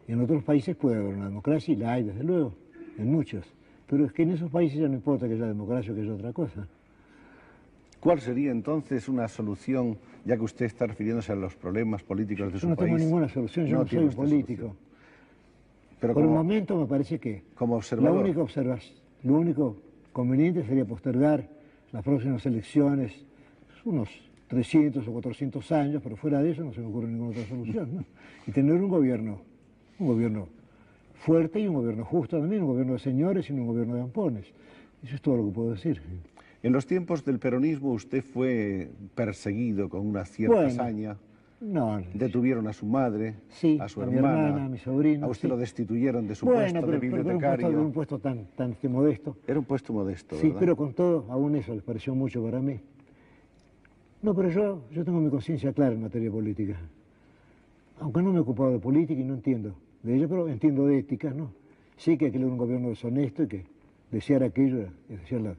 en otros países puede haber una democracia, y la hay desde luego, en muchos, pero es que en esos países ya no importa que haya democracia o que haya otra cosa. ¿Cuál sería entonces una solución, ya que usted está refiriéndose a los problemas políticos de su país? Yo no tengo ninguna solución, yo no soy un político. Pero por el momento me parece que como observador, lo único conveniente sería postergar las próximas elecciones unos 300 o 400 años, pero fuera de eso no se me ocurre ninguna otra solución, ¿no? Y tener un gobierno fuerte y un gobierno justo también, un gobierno de señores y no un gobierno de ampones. Eso es todo lo que puedo decir. En los tiempos del peronismo usted fue perseguido con una cierta hazaña. No, detuvieron a su madre, sí, a su mi hermana, a mi sobrino. A usted lo destituyeron de su puesto de bibliotecario. Pero un puesto tan modesto. Era un puesto modesto, sí, ¿verdad? Pero con todo, aún eso les pareció mucho para mí. No, pero yo tengo mi conciencia clara en materia política. Aunque no me he ocupado de política y no entiendo de ella, pero entiendo de ética, ¿no? Sí que hay que tener un gobierno deshonesto y que desear aquello es desear la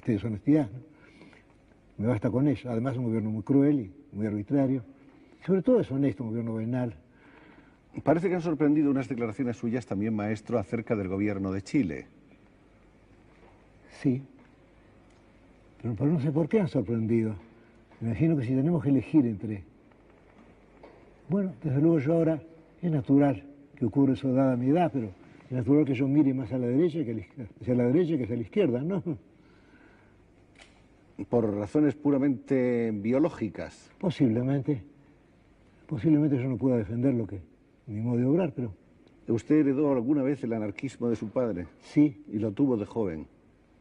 deshonestidad, ¿no? Me basta con eso. Además, un gobierno muy cruel y muy arbitrario. Sobre todo deshonesto, un gobierno venal. Parece que han sorprendido unas declaraciones suyas también, maestro, acerca del gobierno de Chile. Sí. Pero no sé por qué han sorprendido. Me imagino que si tenemos que elegir entre... Bueno, desde luego yo ahora es natural que ocurra eso dada mi edad, pero es natural que yo mire más a la derecha que hacia la derecha que hacia la izquierda, ¿no? ¿Por razones puramente biológicas? Posiblemente yo no pueda defender mi modo de obrar, pero... ¿Usted heredó alguna vez el anarquismo de su padre? Sí. ¿Y lo tuvo de joven?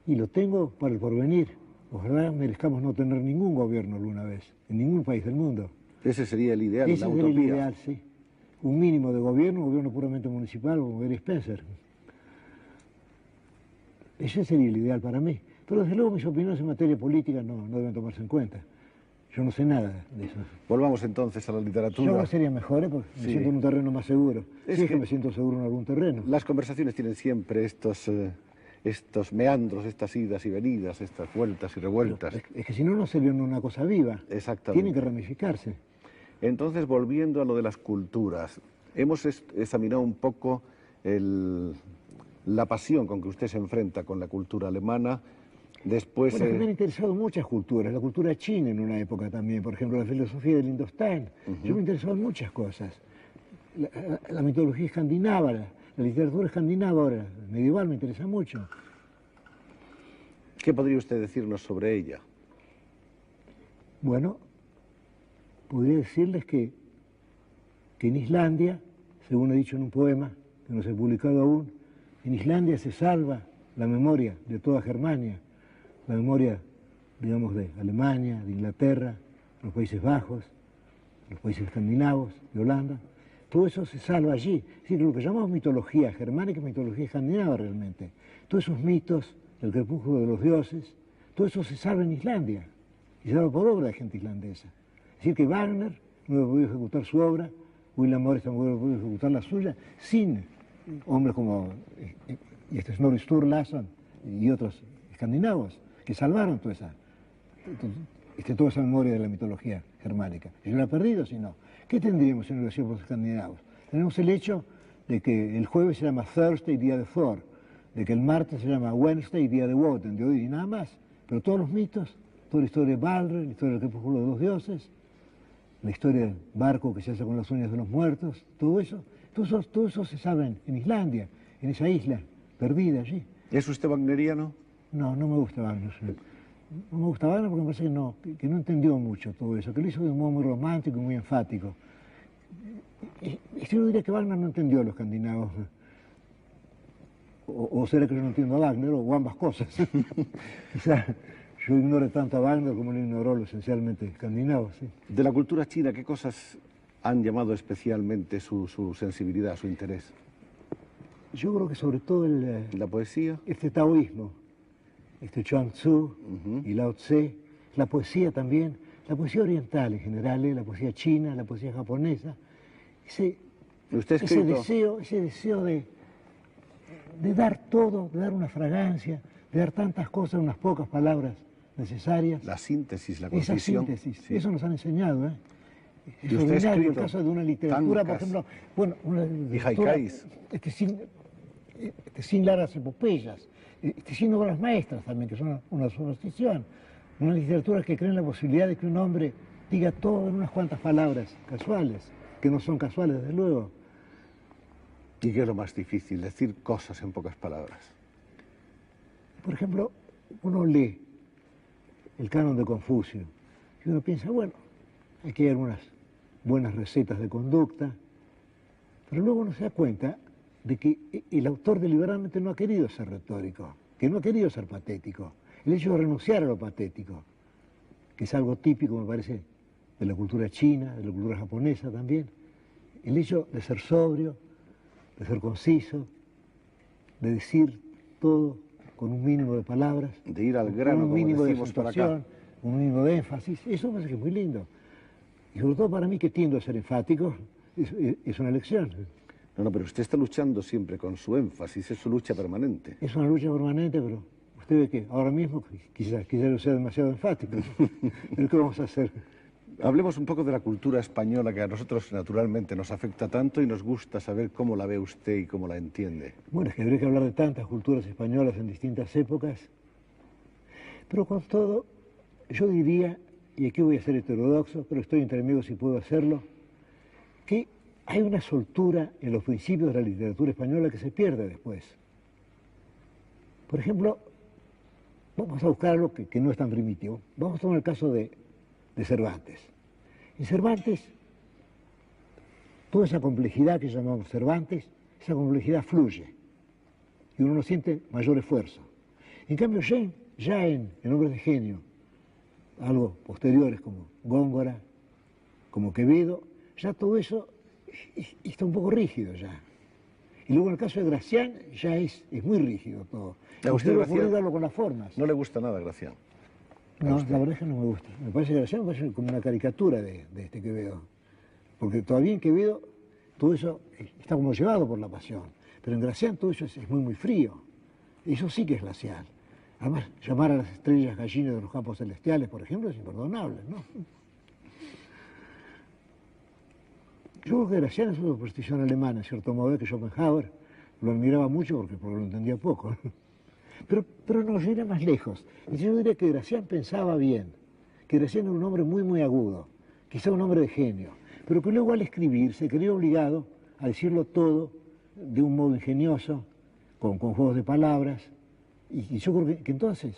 Y lo tengo para el porvenir. Ojalá merezcamos no tener ningún gobierno alguna vez, en ningún país del mundo. Ese sería el ideal, Ese la sería utopía. El ideal, sí. Un mínimo de gobierno, un gobierno puramente municipal, como Gary Spencer. Ese sería el ideal para mí. Pero desde luego mis opiniones en materia política no deben tomarse en cuenta. Yo no sé nada de eso. Volvamos entonces a la literatura. Yo no sería mejor, porque me siento en un terreno más seguro. Si es que me siento seguro en algún terreno. Las conversaciones tienen siempre estos meandros, estas idas y venidas, estas vueltas y revueltas. Es que si no, no sería una cosa viva. Exactamente. Tienen que ramificarse. Entonces, volviendo a lo de las culturas, hemos examinado un poco la pasión con que usted se enfrenta con la cultura alemana. Después, bueno, me han interesado muchas culturas, la cultura china en una época también, por ejemplo, la filosofía del Indostán. Yo me he interesado en muchas cosas. La mitología escandinava, la literatura escandinava ahora, medieval, me interesa mucho. ¿Qué podría usted decirnos sobre ella? Bueno, podría decirles que en Islandia, según he dicho en un poema que no se ha publicado aún, en Islandia se salva la memoria de toda Germania, la memoria, digamos, de Alemania, de Inglaterra, los Países Bajos, los países escandinavos, de Holanda. Todo eso se salva allí. Es decir, lo que llamamos mitología germánica es mitología escandinava realmente. Todos esos mitos, el crepúsculo de los dioses, todo eso se salva en Islandia. Y se salva por obra de gente islandesa. Es decir, que Wagner no ha podido ejecutar su obra, William Morris tampoco ha podido ejecutar la suya, sin hombres como Snorri Sturlason y otros escandinavos, que salvaron toda esa memoria de la mitología germánica. Si yo la he perdido, si no. ¿Qué tendríamos si no lo hacíamos por los escandinavos? Tenemos el hecho de que el jueves se llama Thursday, día de Thor, de que el martes se llama Wednesday, día de Woden, de Odín, y nada más. Pero todos los mitos toda la historia de Balder, la historia del crepúsculo de los dioses, la historia del barco que se hace con las uñas de los muertos, todo eso se sabe en Islandia, en esa isla perdida allí. ¿Es usted wagneriano? No, no me gusta Wagner. No me gusta Wagner porque me parece que no entendió mucho todo eso, que lo hizo de un modo muy romántico y muy enfático. Yo diría que Wagner no entendió a los escandinavos. O será que yo no entiendo a Wagner, o ambas cosas. Quizá yo ignore tanto a Wagner como lo ignoró lo esencialmente escandinavo. Sí. De la cultura china, ¿qué cosas han llamado especialmente su sensibilidad, su interés? Yo creo que sobre todo ¿La poesía? Este taoísmo, este Chuang Tzu y Lao Tse, la poesía también, la poesía oriental en general, la poesía china, la poesía japonesa, ese deseo de dar todo, de dar una fragancia, de dar tantas cosas en unas pocas palabras necesarias. La síntesis, la concisión. Esa síntesis, sí. Eso nos han enseñado, ¿eh? Es usted ordinario el caso de una literatura, por ejemplo, bueno, una literatura sin largas epopeyas, sin obras maestras también, que son una superstición. Una literatura que cree en la posibilidad de que un hombre diga todo en unas cuantas palabras casuales, que no son casuales, desde luego. ¿Y qué es lo más difícil? Decir cosas en pocas palabras. Por ejemplo, uno lee el canon de Confucio y uno piensa, bueno, aquí hay algunas buenas recetas de conducta, pero luego uno se da cuenta de que el autor deliberadamente no ha querido ser retórico, que no ha querido ser patético. El hecho de renunciar a lo patético, que es algo típico, me parece, de la cultura china, de la cultura japonesa también, el hecho de ser sobrio, de ser conciso, de decir todo con un mínimo de palabras, de ir al grano, con un mínimo de por acá, un mínimo de énfasis, eso me parece que es muy lindo. Y sobre todo para mí, que tiendo a ser enfático, es una lección. No, pero usted está luchando siempre con su énfasis, es su lucha permanente. Es una lucha permanente, pero usted ve que ahora mismo quizás yo sea demasiado enfático. ¿Pero qué vamos a hacer? Hablemos un poco de la cultura española, que a nosotros naturalmente nos afecta tanto y nos gusta saber cómo la ve usted y cómo la entiende. Bueno, es que habría que hablar de tantas culturas españolas en distintas épocas, pero con todo, yo diría, y aquí voy a ser heterodoxo, pero estoy entre amigos y puedo hacerlo, que hay una soltura en los principios de la literatura española que se pierde después. Por ejemplo, vamos a buscar algo que no es tan primitivo. Vamos a tomar el caso de Cervantes. En Cervantes, toda esa complejidad que llamamos Cervantes, esa complejidad fluye y uno no siente mayor esfuerzo. En cambio, ya en Hombres de Genio, algo posteriores como Góngora, como Quevedo, ya todo eso está un poco rígido ya. Y luego en el caso de Gracián ya es muy rígido todo. ¿A usted Gracián darlo con las formas? No le gusta nada Gracián. No, la verdad es que no me gusta. Me parece que Gracián me parece como una caricatura de este Quevedo. Porque todavía en Quevedo todo eso está como llevado por la pasión. Pero en Gracián todo eso es muy, muy frío. Eso sí que es glacial. Además, llamar a las estrellas gallinas de los campos celestiales, por ejemplo, es imperdonable, ¿no? Yo creo que Gracián es una superstición alemana, en cierto modo, que Schopenhauer lo admiraba mucho porque lo entendía poco. Pero nos irá más lejos. Y yo diría que Gracián pensaba bien, que Gracián era un hombre muy, muy agudo, quizá un hombre de genio, pero que luego al escribir se creía obligado a decirlo todo de un modo ingenioso, con juegos de palabras. Y yo creo que entonces,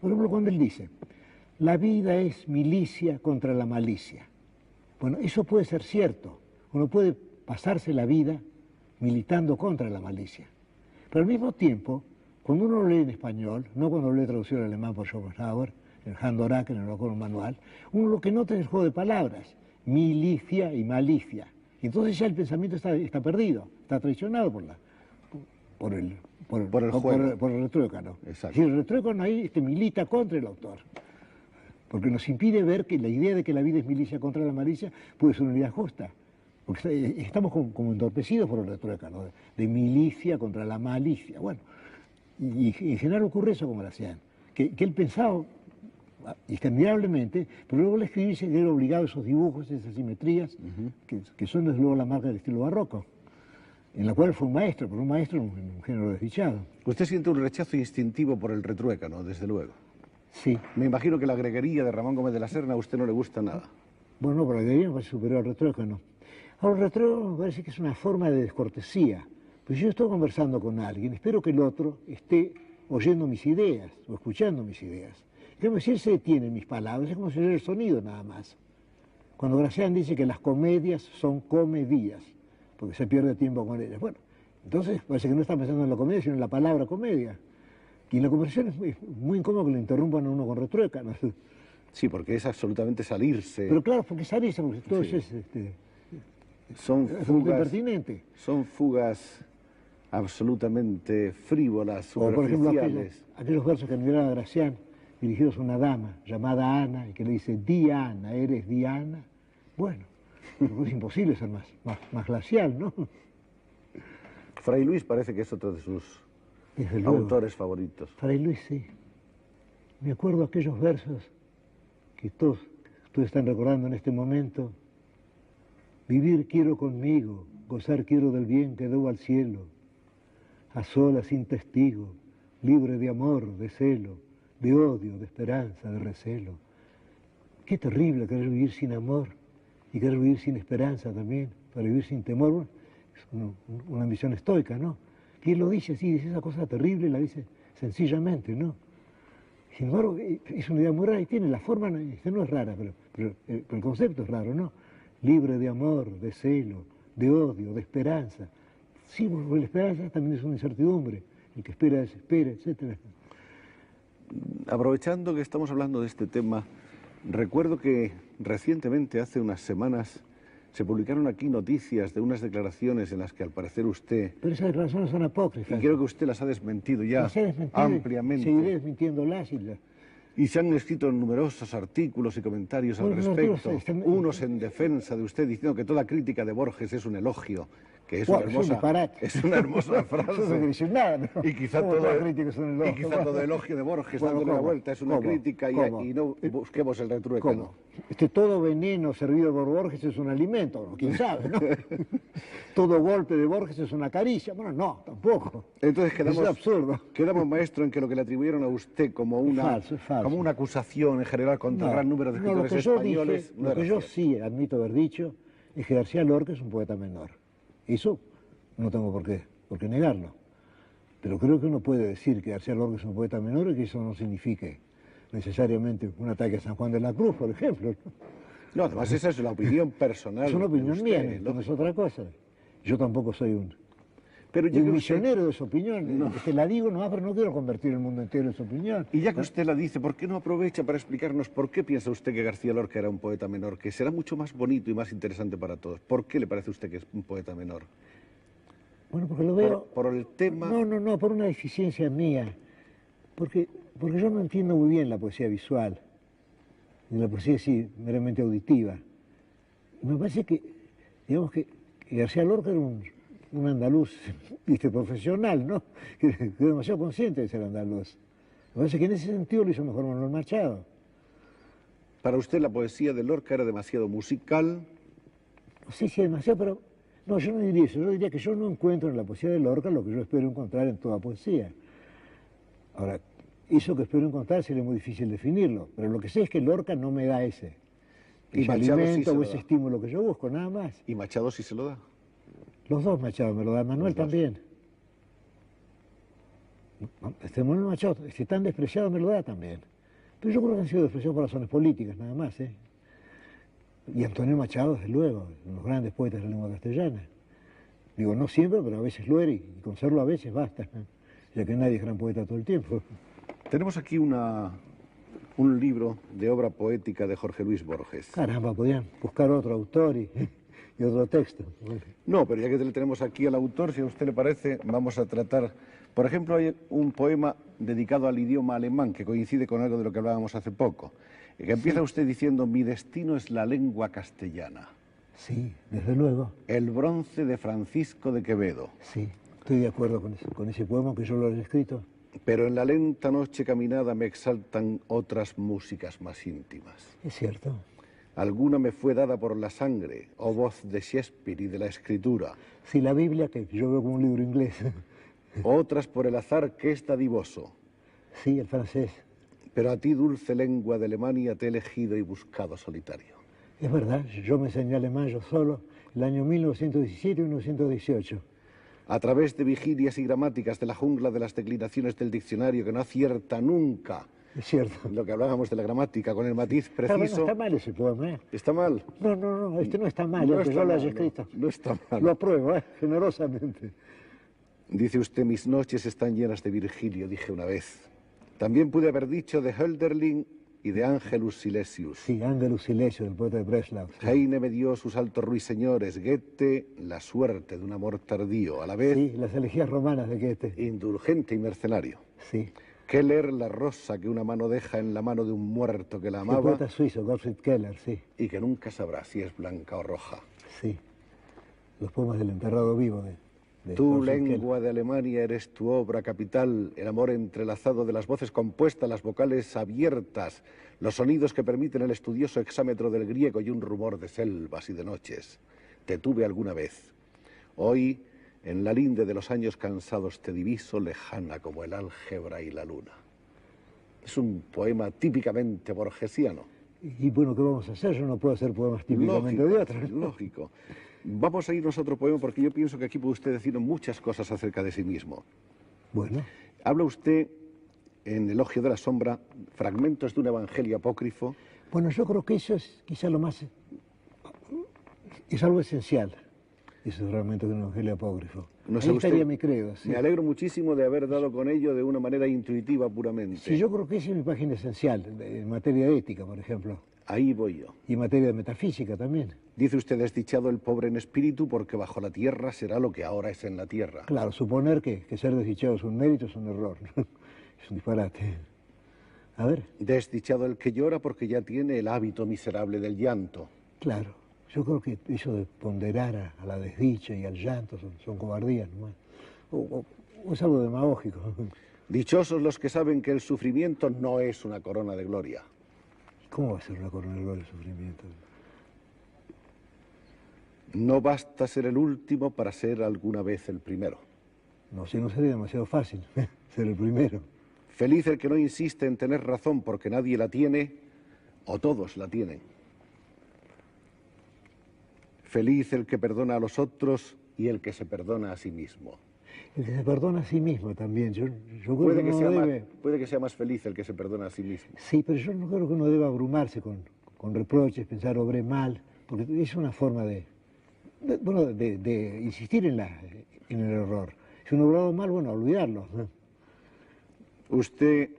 por ejemplo, cuando él dice, la vida es milicia contra la malicia. Bueno, eso puede ser cierto. Uno puede pasarse la vida militando contra la malicia. Pero al mismo tiempo, cuando uno lo lee en español, no cuando lo lee traducido al alemán por Schopenhauer, en Handorak, en el Locoro Manual, uno lo que nota es el juego de palabras, milicia y malicia. Y entonces ya el pensamiento está perdido, está traicionado por el retruécano. Exacto. El retruécano ahí milita contra el autor, porque nos impide ver que la idea de que la vida es milicia contra la malicia puede ser una idea justa. Porque estamos como entorpecidos por el retruécano, de milicia contra la malicia. Bueno, y en general ocurre eso con Gracián, que él pensaba admirablemente, pero luego al escribirse que era obligado a esos dibujos, esas simetrías, que son desde luego la marca del estilo barroco, en la cual fue un maestro, pero un maestro en un género desdichado. Usted siente un rechazo instintivo por el retruécano, desde luego. Sí. Me imagino que la greguería de Ramón Gómez de la Serna a usted no le gusta nada. Bueno, pero la greguería me parece superior al retruécano. Ahora, el retruécano me parece que es una forma de descortesía. Pues yo estoy conversando con alguien, espero que el otro esté oyendo mis ideas o escuchando mis ideas. Como si él se detiene en mis palabras, es como si oyera el sonido nada más. Cuando Gracián dice que las comedias son comedias, porque se pierde tiempo con ellas. Bueno, entonces parece que no está pensando en la comedia, sino en la palabra comedia. Y en la conversación es muy incómodo que lo interrumpan a uno con retruécanos. Sí, porque es absolutamente salirse. Pero claro, porque salirse, porque todo Sí. es Son es fugas, impertinente. son fugas absolutamente frívolas, O por ejemplo superficiales. aquellos versos que admiraba Gracián, dirigidos a una dama llamada Ana, y que le dice, Diana, ¿eres Diana? Bueno, es imposible ser más glacial, ¿no? Fray Luis parece que es otro de sus Desde luego. autores favoritos. Fray Luis, sí. Me acuerdo aquellos versos que todos están recordando en este momento. Vivir quiero conmigo, gozar quiero del bien que debo al cielo, a solas sin testigo, libre de amor, de celo, de odio, de esperanza, de recelo. Qué terrible querer vivir sin amor y querer vivir sin esperanza también, para vivir sin temor. Bueno, es una ambición estoica, ¿no? Y él lo dice así, dice esa cosa terrible, la dice sencillamente, ¿no? Sin embargo, es una idea muy rara y tiene la forma, no es rara, pero el concepto es raro, ¿no? Libre de amor, de celo, de odio, de esperanza. Sí, porque la esperanza también es una incertidumbre. El que espera desespera, etc. Aprovechando que estamos hablando de este tema, recuerdo que recientemente, hace unas semanas, se publicaron aquí noticias de unas declaraciones en las que al parecer usted, Pero esas declaraciones son apócrifas. y creo que usted las ha desmentido ya Las he desmentido ampliamente. Seguiré desmintiéndolas Y se han escrito numerosos artículos y comentarios al Bueno, los respecto, artículos están- unos en defensa de usted, diciendo que toda crítica de Borges es un elogio, que es, Bueno, una, es un hermosa, disparate. es una hermosa Eso no quiere frase. decir nada, ¿no? Y quizá, ¿Cómo toda crítica es un elogio? y quizá todo elogio de Borges, Bueno, dándole la ¿cómo? vuelta, es una ¿Cómo? crítica ¿Cómo? y no busquemos el retruécano. ¿Cómo? Todo veneno servido por Borges es un alimento, ¿no? ¿Quién sabe, no? Todo golpe de Borges es una caricia. Bueno, no, tampoco. Entonces Eso es absurdo. quedamos, maestro, en que lo que le atribuyeron a usted como una, Es falso. como una acusación en general contra el gran número de No, lo escritores que yo españoles, dije, no lo que era yo cierto. sí admito haber dicho es que García Lorca es un poeta menor. Eso no tengo por qué negarlo. Pero creo que uno puede decir que García Lorca es un poeta menor y que eso no signifique necesariamente un ataque a San Juan de la Cruz, por ejemplo. No, además esa es la opinión personal. Es una de opinión usted, mía, ¿no? no es otra cosa. Yo tampoco soy un Pero ya que usted- misionero de su opinión. Te la digo nomás, pero no quiero convertir el mundo entero en su opinión. Y ya que usted la dice, ¿por qué no aprovecha para explicarnos por qué piensa usted que García Lorca era un poeta menor, que será mucho más bonito y más interesante para todos? ¿Por qué le parece a usted que es un poeta menor? Bueno, porque lo veo... Por el tema... No, por una deficiencia mía. Porque yo no entiendo muy bien la poesía visual, ni la poesía así, meramente auditiva. Y me parece que, digamos que García Lorca era un andaluz, viste, profesional, ¿no? Que era demasiado consciente de ser andaluz. Me parece que en ese sentido lo hizo mejor Manuel Machado. Para usted la poesía de Lorca era demasiado musical. Sí, demasiado, pero... No, yo no diría eso. Yo diría que yo no encuentro en la poesía de Lorca lo que yo espero encontrar en toda poesía. Ahora, eso que espero encontrar sería muy difícil definirlo, pero lo que sé es que Lorca no me da ese Machado sí alimento se o lo ese da. estímulo que yo busco, nada más. Y Machado sí se lo da. Los dos Machado me lo da, Manuel Los dos. también. Manuel Machado, tan despreciado me lo da también. Pero yo creo que han sido despreciados por razones políticas, nada más, ¿eh? Y Antonio Machado, desde luego, uno de los grandes poetas de la lengua castellana. Digo, no siempre, pero a veces lo era, y con serlo a veces basta, ya que nadie es gran poeta todo el tiempo. Tenemos aquí un libro de obra poética de Jorge Luis Borges. Caramba, podían buscar otro autor y otro texto. No, pero ya que le tenemos aquí al autor, si a usted le parece, vamos a tratar... Por ejemplo, hay un poema dedicado al idioma alemán, que coincide con algo de lo que hablábamos hace poco, que empieza usted diciendo, mi destino es la lengua castellana. Sí, desde luego. El bronce de Francisco de Quevedo. Sí, estoy de acuerdo con ese poema que yo lo he escrito. Pero en la lenta noche caminada me exaltan otras músicas más íntimas. Es cierto. Alguna me fue dada por la sangre, o voz de Shakespeare y de la escritura. Sí, la Biblia, que yo veo como un libro inglés. Otras por el azar que es dadivoso. Sí, el francés. Pero a ti, dulce lengua de Alemania, te he elegido y buscado solitario. Es verdad, yo me enseñé alemán yo solo, el año 1917 y 1918. A través de vigilias y gramáticas de la jungla de las declinaciones del diccionario que no acierta nunca. Es cierto. Lo que hablábamos de la gramática, con el matiz Bueno, preciso. está mal ese poema, ¿eh? ¿Está mal? No, este no está mal, No aunque está yo lo mal, haya escrito. no está mal. Lo apruebo, generosamente. Dice usted, mis noches están llenas de Virgilio, dije una vez. También pude haber dicho de Hölderlin y de Angelus Silesius. Sí, Angelus Silesius, el poeta de Breslau. Sí. Heine me dio sus altos ruiseñores, Goethe la suerte de un amor tardío, a la vez Sí, las elegías romanas de Goethe. indulgente y mercenario. Sí. Keller, la rosa que una mano deja en la mano de un muerto que la El amaba poeta suizo, Gottfried Keller, sí. y que nunca sabrá si es blanca o roja. Sí. Los poemas del enterrado vivo de Tu Gottfried Keller. lengua de Alemania eres tu obra capital, el amor entrelazado de las voces compuestas, las vocales abiertas, los sonidos que permiten el estudioso exámetro del griego y un rumor de selvas y de noches. Te tuve alguna vez. Hoy, en la linde de los años cansados, te diviso lejana como el álgebra y la luna. Es un poema típicamente borgesiano. Y bueno, ¿qué vamos a hacer? Yo no puedo hacer poemas típicamente de otros. Lógico. Vamos a irnos a otro poema porque yo pienso que aquí puede usted decir muchas cosas acerca de sí mismo. Bueno, Habla usted, en Elogio de la Sombra, fragmentos de un evangelio apócrifo. bueno, yo creo que eso es quizá lo más... Es algo esencial, eso realmente de un evangelio apócrifo. No sé Ahí usted, estaría mi credo. Sí. Me alegro muchísimo de haber dado con ello de una manera intuitiva puramente. Sí, yo creo que esa es mi página esencial, en materia de ética, por ejemplo, Ahí voy yo. y en materia de metafísica también. Dice usted, desdichado el pobre en espíritu, porque bajo la tierra será lo que ahora es en la tierra. Claro, suponer que ser desdichado es un mérito es un error, es un disparate. A ver, Desdichado el que llora porque ya tiene el hábito miserable del llanto. claro, yo creo que eso de ponderar a la desdicha y al llanto son cobardías nomás. O es algo demagógico. Dichosos los que saben que el sufrimiento no es una corona de gloria. ¿Cómo va a ser una corona de gloria el sufrimiento? No basta ser el último para ser alguna vez el primero. No, si no sería demasiado fácil ser el primero. Feliz el que no insiste en tener razón porque nadie la tiene o todos la tienen. Feliz el que perdona a los otros y el que se perdona a sí mismo. El que se perdona a sí mismo también. Yo creo Puede que que, no sea debe... puede que sea más feliz el que se perdona a sí mismo. Sí, pero yo no creo que uno deba abrumarse con reproches, pensar obré mal, porque es una forma de insistir en el error. Si uno ha obrado mal, bueno, olvidarlo, ¿no? Usted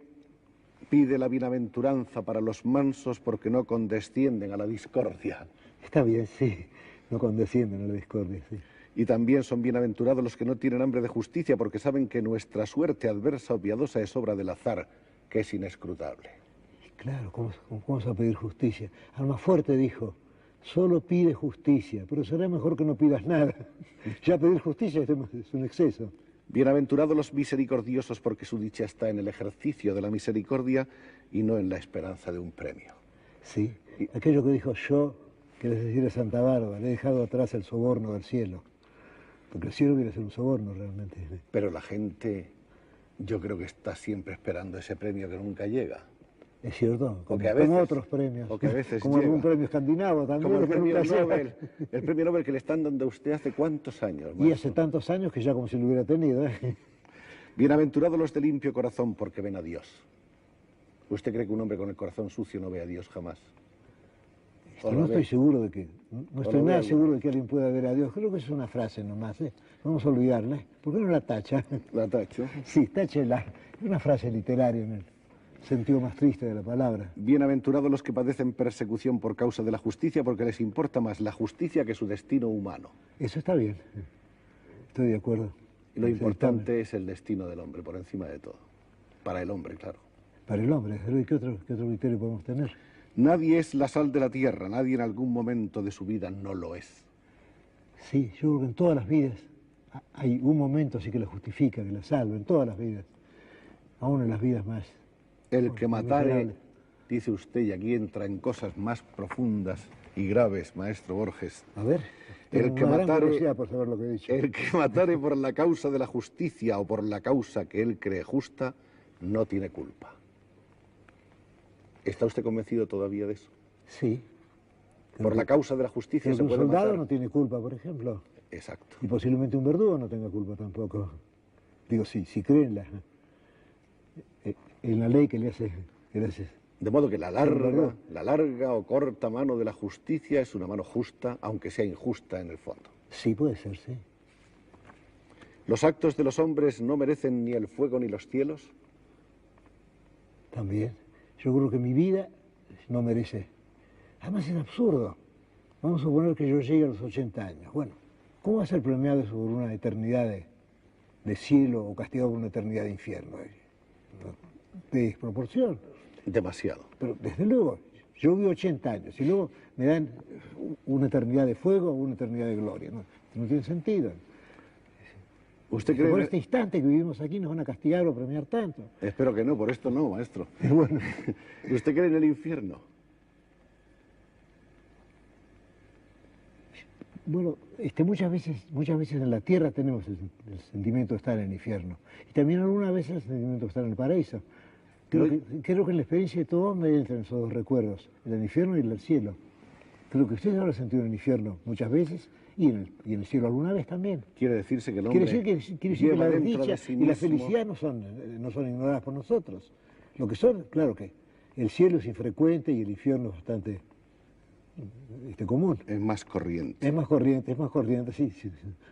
pide la bienaventuranza para los mansos porque no condescienden a la discordia. Está bien, sí, no condescienden a la discordia, sí. Y también son bienaventurados los que no tienen hambre de justicia porque saben que nuestra suerte adversa o piadosa es obra del azar, que es inescrutable. Claro, ¿cómo vas a pedir justicia? Almafuerte dijo, solo pide justicia, pero será mejor que no pidas nada. Ya pedir justicia es un exceso. Bienaventurados los misericordiosos porque su dicha está en el ejercicio de la misericordia y no en la esperanza de un premio. Sí, aquello que dijo yo, que es decir a Santa Bárbara, he dejado atrás el soborno del cielo. Porque el cielo viene a ser un soborno realmente. Pero la gente, yo creo que está siempre esperando ese premio que nunca llega. Es cierto, como que a veces- otros premios. o que a veces como llega. algún premio escandinavo también. Como el que premio nunca llega. Nobel, el premio Nobel que le están dando a usted hace cuántos años. Y hace maestro? tantos años que ya como si lo hubiera tenido. Bienaventurados los de limpio corazón porque ven a Dios. ¿Usted cree que un hombre con el corazón sucio no ve a Dios jamás? ¿O No lo estoy ve? seguro de que, no estoy lo nada ve. seguro de que alguien pueda ver a Dios. Creo que es una frase nomás, ¿eh? Vamos a olvidarla. ¿Por qué no la tacha? La tacho. Sí, táchela. Es una frase literaria en el sentido más triste de la palabra. Bienaventurados los que padecen persecución por causa de la justicia porque les importa más la justicia que su destino humano. Eso está bien. Estoy de acuerdo. Y lo Sí, importante es el destino del hombre, por encima de todo. Para el hombre, claro. Para el hombre, pero ¿y qué otro criterio podemos tener? Nadie es la sal de la tierra, nadie en algún momento de su vida no lo es. Sí, yo creo que en todas las vidas hay un momento así que la justifica, que la salva, en todas las vidas. Aún en las vidas más. El que matare, miserable. dice usted, y aquí entra en cosas más profundas y graves, maestro Borges. A ver, El tengo que una gran matare- curiosidad por saber lo que he dicho. El que matare por la causa de la justicia o por la causa que él cree justa, no tiene culpa. ¿Está usted convencido todavía de eso? Sí. Por la causa de la justicia Creo se que un puede soldado matar. no tiene culpa, por ejemplo. Exacto. Y posiblemente un verdugo no tenga culpa tampoco. Digo, si cree en la ley que le hace... De modo que la verdugo. larga o corta mano de la justicia es una mano justa, aunque sea injusta en el fondo. Sí, puede ser, sí. ¿Los actos de los hombres no merecen ni el fuego ni los cielos? También. Yo creo que mi vida no merece. Además es absurdo. Vamos a suponer que yo llegue a los 80 años. Bueno, ¿cómo va a ser premiado sobre una eternidad de cielo o castigado por una eternidad de infierno? De desproporción. Demasiado. Pero desde luego, yo vivo 80 años y luego me dan una eternidad de fuego o una eternidad de gloria. No tiene sentido. ¿Usted Por cree? este instante que vivimos aquí nos van a castigar o premiar tanto. Espero que no, por esto no, maestro. Bueno, ¿Usted cree en el infierno? bueno, muchas veces en la tierra tenemos el sentimiento de estar en el infierno. Y también algunas veces el sentimiento de estar en el paraíso. Creo que en la experiencia de todo hombre entran esos dos recuerdos, el infierno y el del cielo. Creo que ustedes habrán sentido en el infierno muchas veces y en el cielo alguna vez también. Quiere decirse que el hombre Quiere decir que lleva la dentro desdicha de sí y la mismo- felicidad no son ignoradas por nosotros. Lo que son, claro que el cielo es infrecuente y el infierno es bastante común. es más corriente. Es más corriente, sí,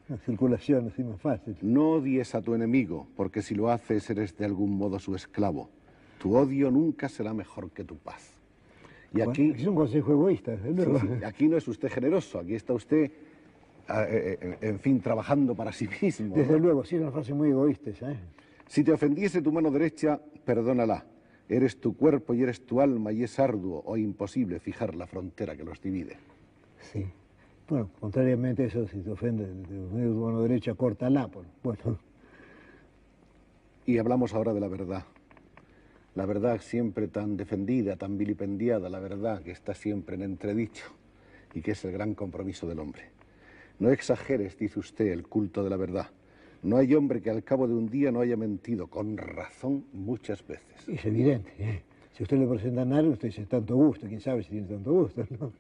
la circulación así más fácil. No odies a tu enemigo, porque si lo haces eres de algún modo su esclavo. Tu odio nunca será mejor que tu paz. Y Bueno, aquí, es un consejo egoísta, desde sí, luego. sí, aquí no es usted generoso, aquí está usted, en fin, trabajando para sí mismo. Desde ¿no? luego, sí, es una frase muy egoísta esa, ¿eh? Si te ofendiese tu mano derecha, perdónala. Eres tu cuerpo y eres tu alma y es arduo o imposible fijar la frontera que los divide. Sí. Bueno, contrariamente a eso, si te ofende tu mano derecha, córtala. Bueno, Y hablamos ahora de la verdad. La verdad siempre tan defendida, tan vilipendiada, la verdad que está siempre en entredicho y que es el gran compromiso del hombre. No exageres, dice usted, el culto de la verdad. No hay hombre que al cabo de un día no haya mentido, con razón muchas veces. es evidente, ¿eh? Si usted le presenta a nadie, usted dice tanto gusto, quién sabe si tiene tanto gusto, ¿no?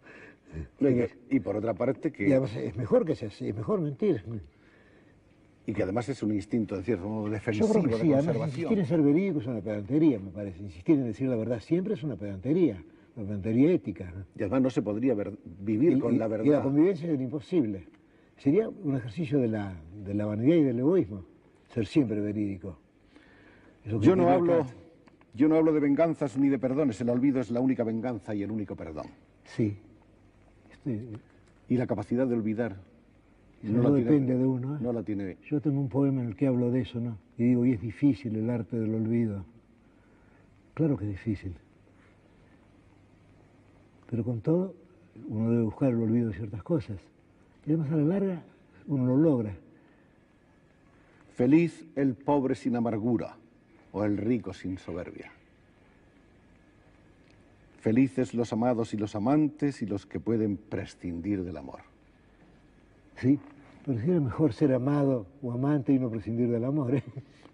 Y por otra parte Y además que, es mejor que sea así, es mejor mentir. y que además es un instinto, en cierto modo, Yo defensivo, creo que de sí, además conservación. insistir en ser verídico es una pedantería, me parece. Insistir en decir la verdad siempre es una pedantería ética, ¿no? Y además no se podría vivir con la Y la verdad. convivencia es imposible. Sería un ejercicio de la vanidad y del egoísmo, ser siempre verídico. Eso que Yo no diría hablo, Kant. yo no hablo de venganzas ni de perdones. El olvido es la única venganza y el único perdón. Sí. Y la capacidad de olvidar Eso no depende de uno, ¿eh? No la tiene. Yo tengo un poema en el que hablo de eso, ¿no? Y digo, y es difícil el arte del olvido. Claro que es difícil. Pero con todo, uno debe buscar el olvido de ciertas cosas. Y además a la larga, uno lo logra. Feliz el pobre sin amargura o el rico sin soberbia. Felices los amados y los amantes y los que pueden prescindir del amor. Sí, pero sí es mejor ser amado o amante y no prescindir del amor, ¿eh?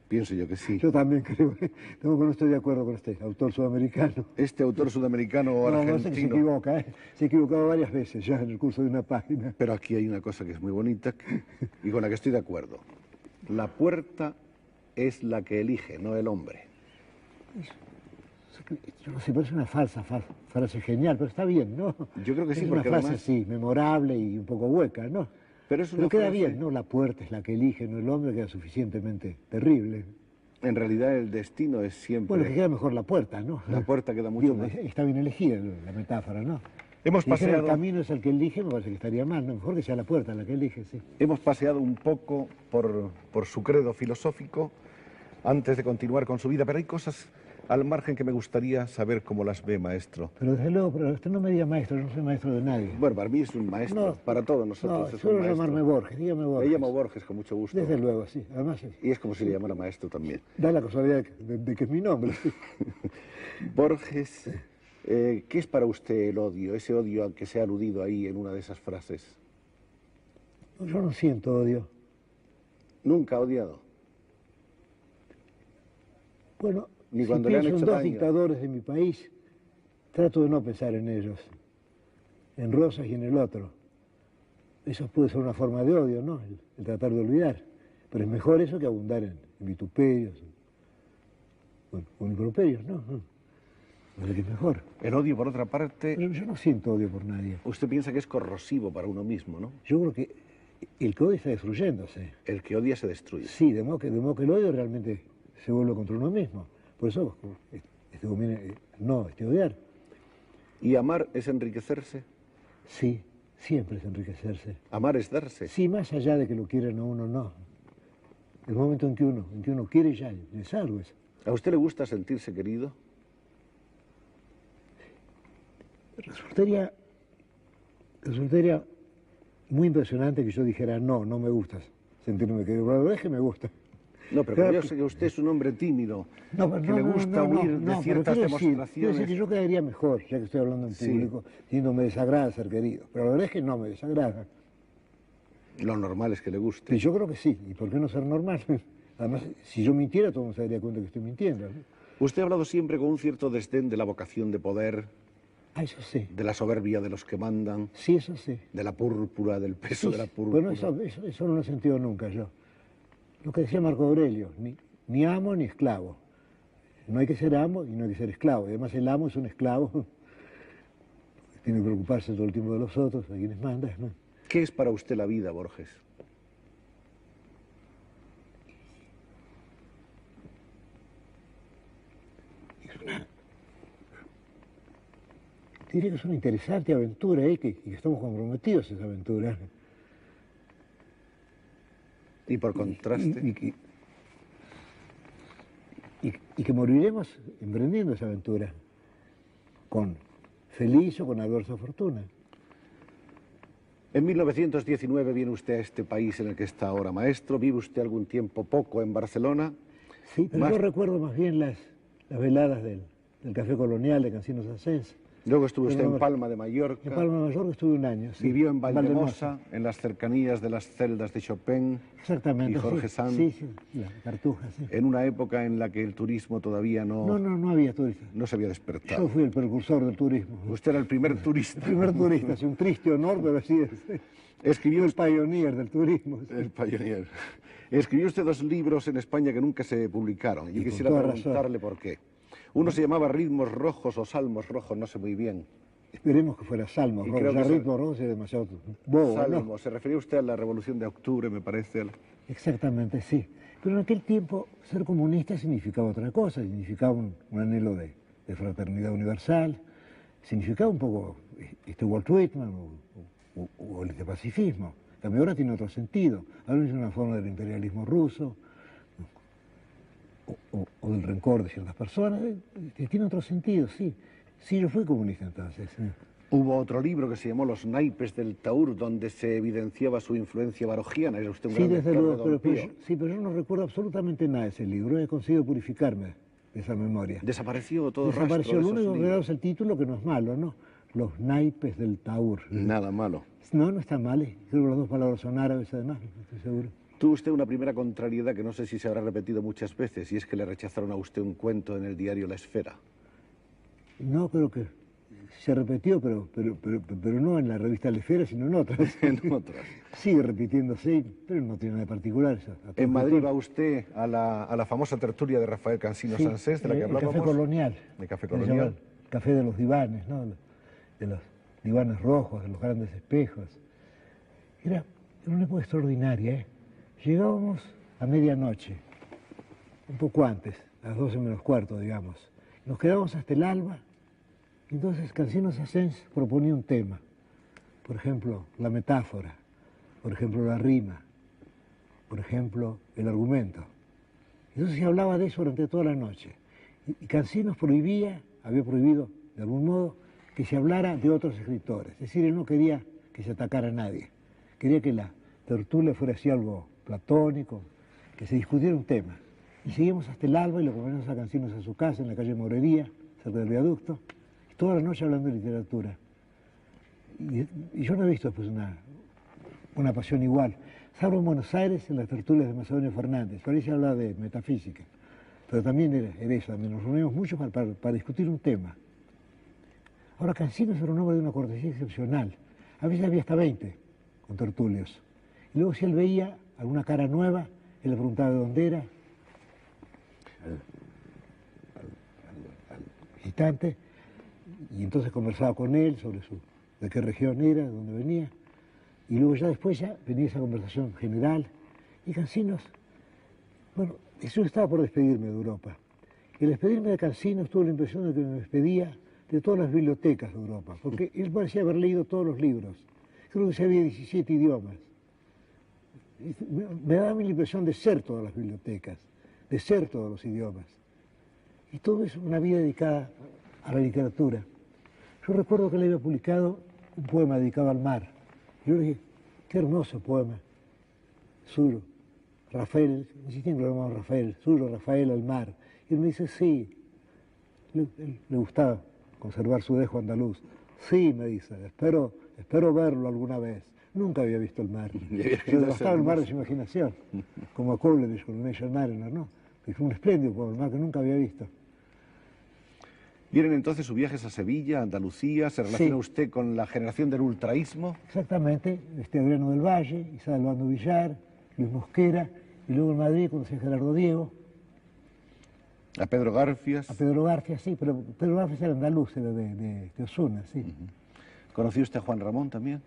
Pienso yo que sí. Yo también creo, no estoy de acuerdo con este autor sudamericano. Este autor sudamericano o No, sé que se argentino. equivoca, ¿eh? Se ha equivocado varias veces ya en el curso de una página. Pero aquí hay una cosa que es muy bonita y con la que estoy de acuerdo. La puerta es la que elige, no el hombre. Yo no sé, parece una frase genial, pero está bien, ¿no? Yo creo que sí, es una porque frase además- sí, memorable y un poco hueca, ¿no? Pero es una Pero queda frase- bien, ¿no? La puerta es la que elige, no el hombre, queda suficientemente terrible. En realidad el destino es siempre... Bueno, que queda mejor la puerta, ¿no? La puerta queda mucho Digo, más. está bien elegida la metáfora, ¿no? Hemos Si dijera paseado- el camino es el que elige, me parece que estaría mal, ¿no? Mejor que sea la puerta la que elige, sí. Hemos paseado un poco por su credo filosófico antes de continuar con su vida, pero hay cosas al margen que me gustaría saber cómo las ve, maestro. Pero desde luego, pero usted no me diga maestro, yo no soy maestro de nadie. Bueno, para mí es un maestro, No, para todos nosotros no, es un suelo maestro. llamarme Borges, dígame Borges. Le llamo Borges con mucho gusto. Desde luego, sí. Además, Y es como si le llamara maestro también. da la casualidad de que es mi nombre. Borges, ¿qué es para usted el odio? Ese odio al que se ha aludido ahí en una de esas frases. Yo no siento odio. Nunca ha odiado. Bueno, Ni si cuando le han pienso en hecho dos daño. dictadores de mi país, trato de no pensar en ellos, en Rosas y en el otro. Eso puede ser una forma de odio, ¿no? El tratar de olvidar. Pero es mejor eso que abundar en vituperios o en improperios, ¿no? Parece que es mejor. El odio, por otra parte, Pero yo no siento odio por nadie. usted piensa que es corrosivo para uno mismo, ¿no? Yo creo que el que odia está destruyéndose. El que odia se destruye. Sí, de modo que el odio realmente se vuelve contra uno mismo. Por eso conviene odiar. ¿Y amar es enriquecerse? Sí, siempre es enriquecerse. ¿Amar es darse? Sí, más allá de que lo quieran a uno, no. El momento en que uno quiere ya es algo eso. ¿A usted le gusta sentirse querido? Resultaría muy impresionante que yo dijera, no me gusta sentirme querido. Pero la verdad es que me gusta. No, pero como yo sé que usted es un hombre tímido, que le gusta huir de ciertas demostraciones. Quiero decir que yo quedaría mejor, ya que estoy hablando en público, y no me desagrada ser querido. Pero la verdad es que no me desagrada. Lo normal es que le guste. Y yo creo que sí. ¿Y por qué no ser normal? Además, si yo mintiera, todo el mundo se daría cuenta que estoy mintiendo, ¿no? Usted ha hablado siempre con un cierto desdén de la vocación de poder, Ah, eso sí. de la soberbia de los que mandan, Sí, eso sí. de la púrpura, del peso de la púrpura. Bueno, eso no lo he sentido nunca yo. Lo que decía Marco Aurelio, ni amo ni esclavo. No hay que ser amo y no hay que ser esclavo. Y además el amo es un esclavo. Tiene que preocuparse todo el tiempo de los otros, de quienes manda, ¿no? ¿Qué es para usted la vida, Borges? Diría que es una interesante aventura, que estamos comprometidos a esa aventura. Y por contraste, Y que moriremos emprendiendo esa aventura, con feliz o con adversa fortuna. en 1919 viene usted a este país en el que está ahora maestro, vive usted algún tiempo poco en Barcelona. Sí, pero yo recuerdo más bien las veladas del Café Colonial de Cancinos Asens. Luego estuvo usted en Palma de Mallorca. En Palma de Mallorca estuve un año, sí. Vivió en Valldemosa, en las cercanías de las celdas de Chopin. Exactamente, y Jorge Sanz. Sí, la Cartuja, sí. En una época en la que el turismo todavía No había turistas. no se había despertado. Yo fui el precursor del turismo. Usted era el primer turista. El primer turista, sí, un triste honor, pero sí es. Escribió El pioneer del turismo. Sí. El pioneer. Escribió usted 2 libros en España que nunca se publicaron. Y quisiera preguntarle por qué. Uno se llamaba Ritmos Rojos o Salmos Rojos, no sé muy bien. Esperemos que fuera Salmos Y Rojos. creo que Ritmos Rojos es demasiado bobo, Salmos. ¿no? Se refería usted a la Revolución de Octubre, me parece. Exactamente, sí. Pero en aquel tiempo ser comunista significaba otra cosa, significaba un anhelo de fraternidad universal, significaba un poco Walt Whitman o el pacifismo. En cambio ahora tiene otro sentido. Ahora es una forma del imperialismo ruso o del rencor de ciertas personas. Tiene otro sentido, sí. Sí, yo fui comunista entonces. Sí. Hubo otro libro que se llamó Los naipes del Taur, donde se evidenciaba su influencia barogiana. Era usted un gran desde lector luego, de Don Pío. pero yo no recuerdo absolutamente nada de ese libro. He conseguido purificarme de esa memoria. Desapareció todo Desapareció. rastro de Lo esos único que libros. quedó es el título, que no es malo, ¿no? Los naipes del Taur. Nada malo. No está mal. Creo que las 2 palabras son árabes, además, no estoy seguro. Tuvo usted una primera contrariedad que no sé si se habrá repetido muchas veces, y es que le rechazaron a usted un cuento en el diario La Esfera. No, creo que se repitió, pero no en la revista La Esfera, sino en otras. En otras. Sigue repitiéndose, pero no tiene nada de particular. En Madrid va usted a la famosa tertulia de Rafael Cancinos Ansés, de la que hablábamos. El Café Colonial. El Café Se llama Colonial. el Café de los divanes, ¿no? De los divanes rojos, de los grandes espejos. Era una época extraordinaria, ¿eh? Llegábamos a medianoche, un poco antes, a las 12 menos cuarto, digamos. Nos quedábamos hasta el alba. Entonces Cancinos Asens proponía un tema. Por ejemplo, la metáfora. Por ejemplo, la rima. Por ejemplo, el argumento. Entonces se hablaba de eso durante toda la noche. Y Cancinos había prohibido, de algún modo, que se hablara de otros escritores. Es decir, él no quería que se atacara a nadie. Quería que la tertulia fuera así algo platónico, que se discutiera un tema. Y seguimos hasta el alba y lo acompañamos a Cancinos a su casa, en la calle Morería, cerca del viaducto, y toda la noche hablando de literatura. Y yo no he visto después una pasión igual. Salvo en Buenos Aires, en las tertulias de Macedonio Fernández, por ahí se habla de metafísica. Pero también era eso, también nos reunimos mucho para discutir un tema. Ahora, Cancinos era un hombre de una cortesía excepcional. A veces había hasta 20 con tertulios. Y luego si él veía alguna cara nueva, él le preguntaba de dónde era, al visitante, y entonces conversaba con él sobre de qué región era, de dónde venía. Y luego ya después ya venía esa conversación general. Y Cancinos, bueno, yo estaba por despedirme de Europa. Y al despedirme de Cancinos tuve la impresión de que me despedía de todas las bibliotecas de Europa, porque él parecía haber leído todos los libros. Creo que sabía 17 idiomas. Me daba la impresión de ser todas las bibliotecas, de ser todos los idiomas. Y todo eso, una vida dedicada a la literatura. Yo recuerdo que él había publicado un poema dedicado al mar. Yo le dije, qué hermoso poema, suyo, Rafael, insistí en que lo llamaba Rafael, suyo, Rafael al mar. Y él me dice, sí, le gustaba conservar su dejo andaluz. Sí, me dice, espero verlo alguna vez. Nunca había visto el mar. Pero bastaba el mar de su imaginación, como a Coleridge con Nation Mariner, ¿no? Y fue un espléndido poema, el mar que nunca había visto. ¿Vienen entonces sus viajes a Sevilla, Andalucía? ¿Se relaciona Sí. usted con la generación del ultraísmo? Exactamente, Adriano del Valle, Isabel Bando Villar, Luis Mosquera, y luego en Madrid conocí a Gerardo Diego, ¿A Pedro Garfias? a Pedro García, sí, pero Pedro García era andaluz, era de Osuna, sí. ¿Conoció usted a Juan Ramón también?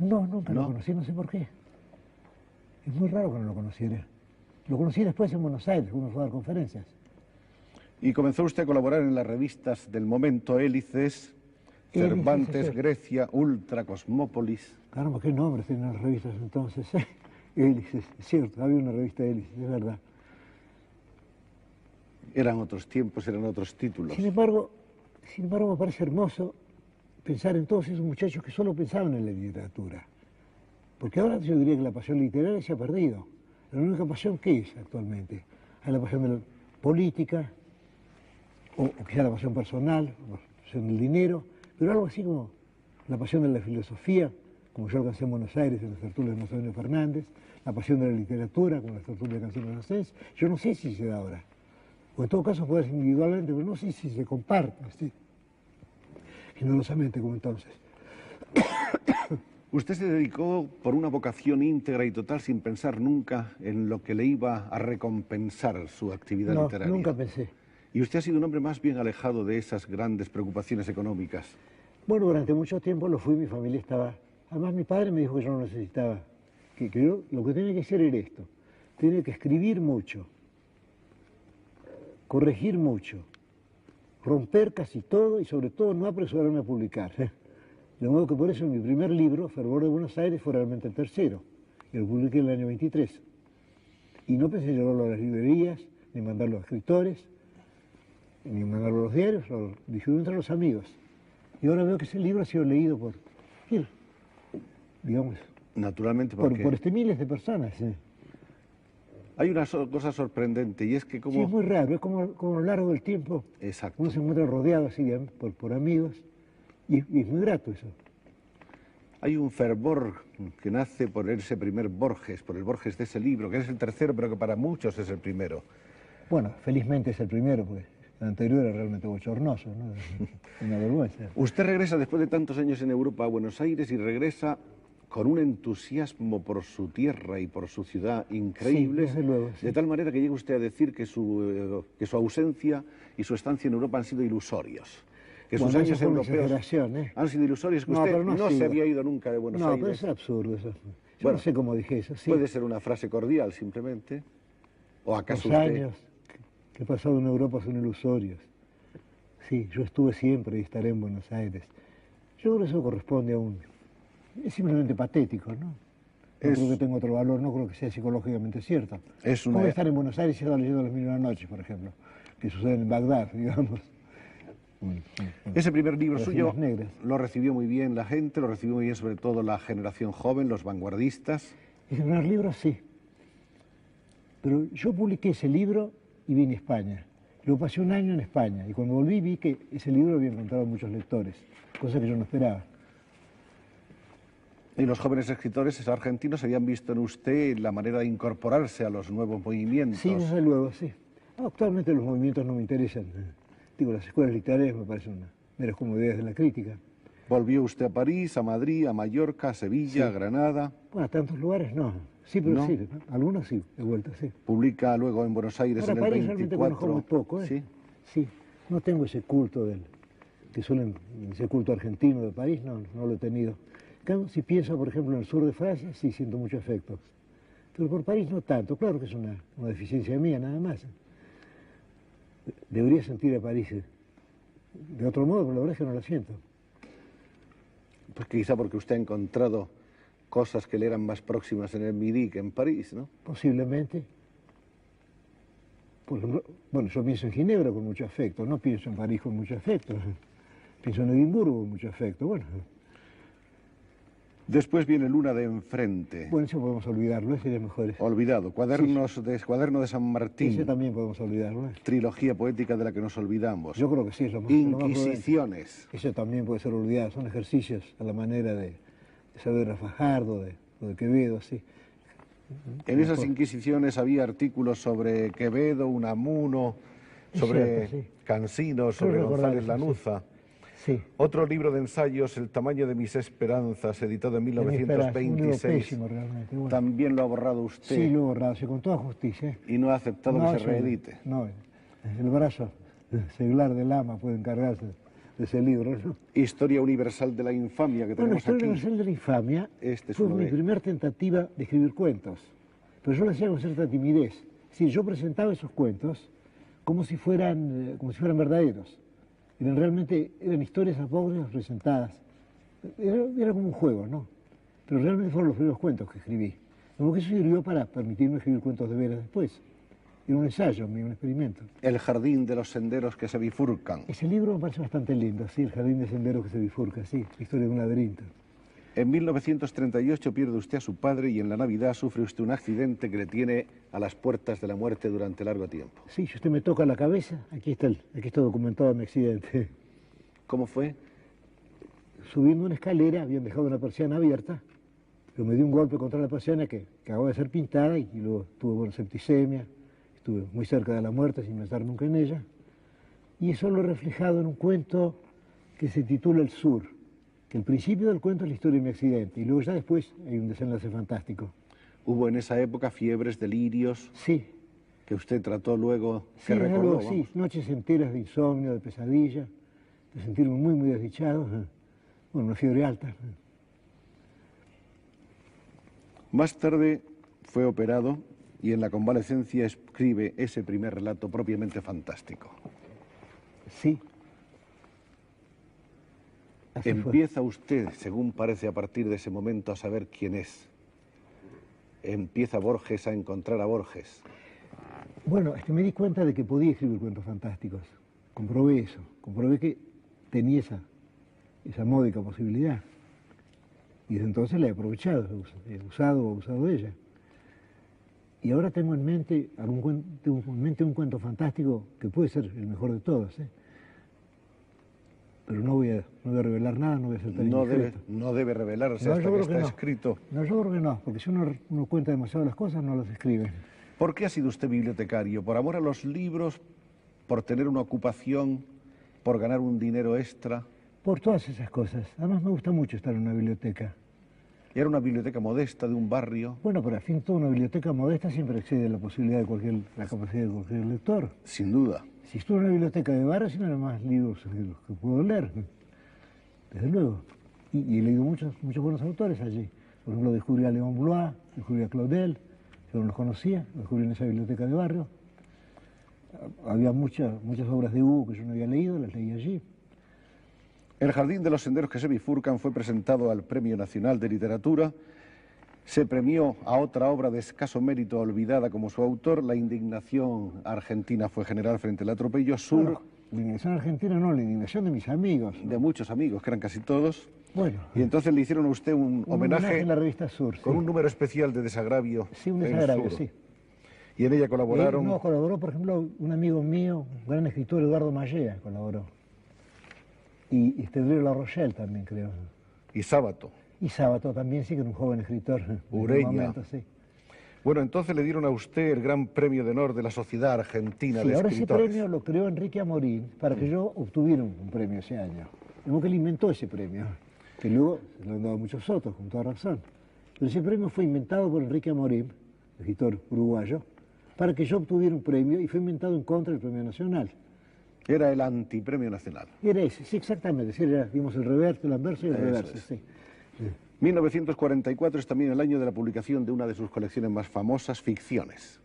No, nunca ¿No? lo conocí, no sé por qué. Es muy raro que no lo conociera. Lo conocí después en Buenos Aires, uno fue a dar conferencias. Y comenzó usted a colaborar en las revistas del momento, Hélices, Cervantes, sí. Grecia, Ultra, Cosmópolis. Caramba, qué nombres tenían las revistas entonces. Hélices, es cierto, había una revista de Hélices, es verdad. Eran otros tiempos, eran otros títulos. Sin embargo, me parece hermoso pensar en todos esos muchachos que solo pensaban en la literatura. Porque ahora yo diría que la pasión literaria se ha perdido. La única pasión, ¿qué es actualmente? Hay la pasión de la política, o quizá la pasión personal, la pasión del dinero, pero algo así como la pasión de la filosofía, como yo alcancé en Buenos Aires en las tertulias de Macedonio Fernández, la pasión de la literatura, como las tertulias de Cancinos Asens. Yo no sé si se da ahora. O en todo caso puede ser individualmente, pero no sé si se comparte, ¿sí? Generosamente como entonces. Usted se dedicó por una vocación íntegra y total sin pensar nunca en lo que le iba a recompensar su actividad No, literaria. nunca pensé. Y usted ha sido un hombre más bien alejado de esas grandes preocupaciones económicas. Bueno, durante mucho tiempo lo fui, mi familia estaba... Además mi padre me dijo que yo no necesitaba, que yo lo que tenía que hacer era esto. Tenía que escribir mucho, corregir mucho, romper casi todo y sobre todo no apresurarme a publicar. De modo que por eso mi primer libro, Fervor de Buenos Aires, fue realmente el tercero. Y lo publiqué en el año 23. Y no pensé llevarlo a las librerías, ni mandarlo a escritores, ni mandarlo a los diarios, lo distribuí entre los amigos. Y ahora veo que ese libro ha sido leído por, digamos, Naturalmente, por porque miles de personas. hay una cosa sorprendente y es que Sí, como... es muy raro, es como a lo largo del tiempo Exacto. uno se encuentra rodeado así por amigos y es muy grato eso. Hay un fervor que nace por ese primer Borges, por el Borges de ese libro, que es el tercero, pero que para muchos es el primero. Bueno, felizmente es el primero, porque el anterior era realmente bochornoso, ¿no? Una vergüenza. Usted regresa después de tantos años en Europa a Buenos Aires y regresa con un entusiasmo por su tierra y por su ciudad increíble, Sí, desde luego, sí. de tal manera que llega usted a decir que su ausencia y su estancia en Europa han sido ilusorios. Que sus Bueno, años eso fue una europeos exageración, ¿eh? han sido ilusorios, que No, usted pero no ha se sido. había ido nunca de Buenos No, Aires. pero es absurdo eso. Yo Bueno, no sé cómo dije eso, sí. Puede ser una frase cordial simplemente, o acaso Los usted... años que he pasado en Europa son ilusorios. Sí, yo estuve siempre y estaré en Buenos Aires. Yo creo que eso corresponde a un... Es simplemente patético, ¿no? No creo que tenga otro valor, no creo que sea psicológicamente cierto. Es una- ¿Cómo estar en Buenos Aires y estar leyendo Las Mil y una Noches, por ejemplo? Que suceden en Bagdad, digamos. Ese primer libro Las suyo Islas Negras. lo recibió muy bien la gente, lo recibió muy bien sobre todo la generación joven, los vanguardistas. El primer libro sí. Pero yo publiqué ese libro y vine a España. Luego pasé un año en España y cuando volví vi que ese libro había encontrado muchos lectores, cosa que yo no esperaba. Y los jóvenes escritores argentinos habían visto en usted la manera de incorporarse a los nuevos movimientos. Sí, desde luego, sí. Actualmente los movimientos no me interesan. Digo, las escuelas literarias me parecen meras comodidades de la crítica. ¿Volvió usted a París, a Madrid, a Mallorca, a Sevilla, a Granada? Bueno, a tantos lugares no. Sí, pero ¿No? sí, algunos sí, de vuelta, sí. Publica luego en Buenos Aires Ahora, en el París realmente 24. conozco muy poco, ¿eh? ¿Sí? Sí, no tengo ese culto ese culto argentino de París, no lo he tenido. En cambio, si pienso, por ejemplo, en el sur de Francia, sí siento mucho afecto. Pero por París no tanto, claro que es una deficiencia mía, nada más. Debería sentir a París de otro modo, pero la verdad es que no la siento. Pues quizá porque usted ha encontrado cosas que le eran más próximas en el Midi que en París, ¿no? Posiblemente. Por ejemplo, bueno, yo pienso en Ginebra con mucho afecto, no pienso en París con mucho afecto. Pienso en Edimburgo con mucho afecto, bueno. Después viene Luna de Enfrente. Bueno, eso podemos olvidarlo, ese sería mejor. Olvidado. Cuaderno de San Martín. Ese también podemos olvidarlo. Trilogía poética de la que nos olvidamos. Yo creo que sí, es lo más prudente. Inquisiciones. Eso también puede ser olvidado, son ejercicios a la manera de Saavedra Fajardo, de Quevedo, así. En esas Inquisiciones había artículos sobre Quevedo, Unamuno, sobre cierto, sí. Cansino, sobre González Lanuza. Sí. Otro libro de ensayos, El tamaño de mis esperanzas, editado en 1926. Un libro pésimo, realmente. Bueno. También lo ha borrado usted. Sí, lo he borrado, sí, con toda justicia. Y no ha aceptado que se reedite. No, el brazo seglar del ama puede encargarse de ese libro, ¿no? Historia universal de la infamia que tenemos Historia aquí. universal de la infamia fue mi primera tentativa de escribir cuentos. Pero yo lo hacía con cierta timidez. Es decir, yo presentaba esos cuentos como si fueran verdaderos. Realmente eran historias apócrifas presentadas. Era como un juego, ¿no? Pero realmente fueron los primeros cuentos que escribí. Como que eso sirvió para permitirme escribir cuentos de veras después. Era un ensayo, un experimento. El jardín de los senderos que se bifurcan. Ese libro me parece bastante lindo, sí, El jardín de senderos que se bifurca, sí, la historia de un laberinto. En 1938 pierde usted a su padre y en la Navidad sufre usted un accidente que le tiene a las puertas de la muerte durante largo tiempo. Sí, si usted me toca la cabeza, aquí está documentado mi accidente. ¿Cómo fue? Subiendo una escalera, habían dejado una persiana abierta, pero me dio un golpe contra la persiana que acababa de ser pintada y luego tuve septicemia, estuve muy cerca de la muerte sin pensar nunca en ella. Y eso lo he reflejado en un cuento que se titula El Sur, que el principio del cuento es la historia de mi accidente y luego ya después hay un desenlace fantástico. ¿Hubo en esa época fiebres, delirios? Sí. ¿Que usted trató luego, sí, que recordó? Sí, noches enteras de insomnio, de pesadilla, de sentirme muy, muy desdichado. Bueno, una fiebre alta. Más tarde fue operado y en la convalecencia escribe ese primer relato propiamente fantástico. Sí. Empieza usted, según parece, a partir de ese momento a saber quién es. Empieza Borges a encontrar a Borges. Bueno, es que me di cuenta de que podía escribir cuentos fantásticos. Comprobé eso. Comprobé que tenía esa módica posibilidad. Y desde entonces la he aprovechado, he usado de ella. Y ahora tengo en mente un cuento fantástico que puede ser el mejor de todos, ¿eh? Pero no voy a revelar nada, no voy a ser tan indiscreto. No debe revelarse hasta que está escrito. No, yo creo que no, porque si uno cuenta demasiado las cosas, no las escribe. ¿Por qué ha sido usted bibliotecario? ¿Por amor a los libros? ¿Por tener una ocupación? ¿Por ganar un dinero extra? Por todas esas cosas. Además me gusta mucho estar en una biblioteca. ¿Era una biblioteca modesta de un barrio? Bueno, pero al fin toda una biblioteca modesta siempre excede la posibilidad la capacidad de cualquier lector. Sin duda. Si estuve en una biblioteca de barrio, sí no eran más libros que puedo leer, desde luego. Y he leído muchos buenos autores allí. Por ejemplo, descubrí a Léon Blois, descubrí a Claudel, yo no los conocía, los descubrí en esa biblioteca de barrio. Había muchas obras de Hugo que yo no había leído, las leí allí. El Jardín de los Senderos que se bifurcan fue presentado al Premio Nacional de Literatura. Se premió a otra obra de escaso mérito olvidada como su autor. La indignación argentina fue general frente al atropello. Sur. Bueno, la indignación argentina no, la indignación de mis amigos, ¿no? De muchos amigos, que eran casi todos. Bueno. Y entonces le hicieron a usted un homenaje en la revista Sur, con sí. un número especial de Desagravio. Sí, un Desagravio, sí. Y en ella colaboraron... No, colaboró, por ejemplo, un amigo mío, un gran escritor, Eduardo Mallea, colaboró. Y Estedrio La Rochelle también, creo. Y Sábato. Y Sábato también, sí, que era un joven escritor. Ureña. Momento, sí. Bueno, entonces le dieron a usted el Gran Premio de Honor de la Sociedad Argentina Sí, de ahora ese Escritores. premio lo creó Enrique Amorín para que yo obtuviera un premio ese año. Como que él inventó ese premio, que luego se lo han dado muchos otros, con toda razón. Pero ese premio fue inventado por Enrique Amorín, escritor uruguayo, para que yo obtuviera un premio, y fue inventado en contra del Premio Nacional. Era el antipremio nacional. Era ese, sí, exactamente, sí, era, digamos, el reverso, el anverso y el Eso reverso, es. sí. 1944 es también el año de la publicación de una de sus colecciones más famosas, Ficciones.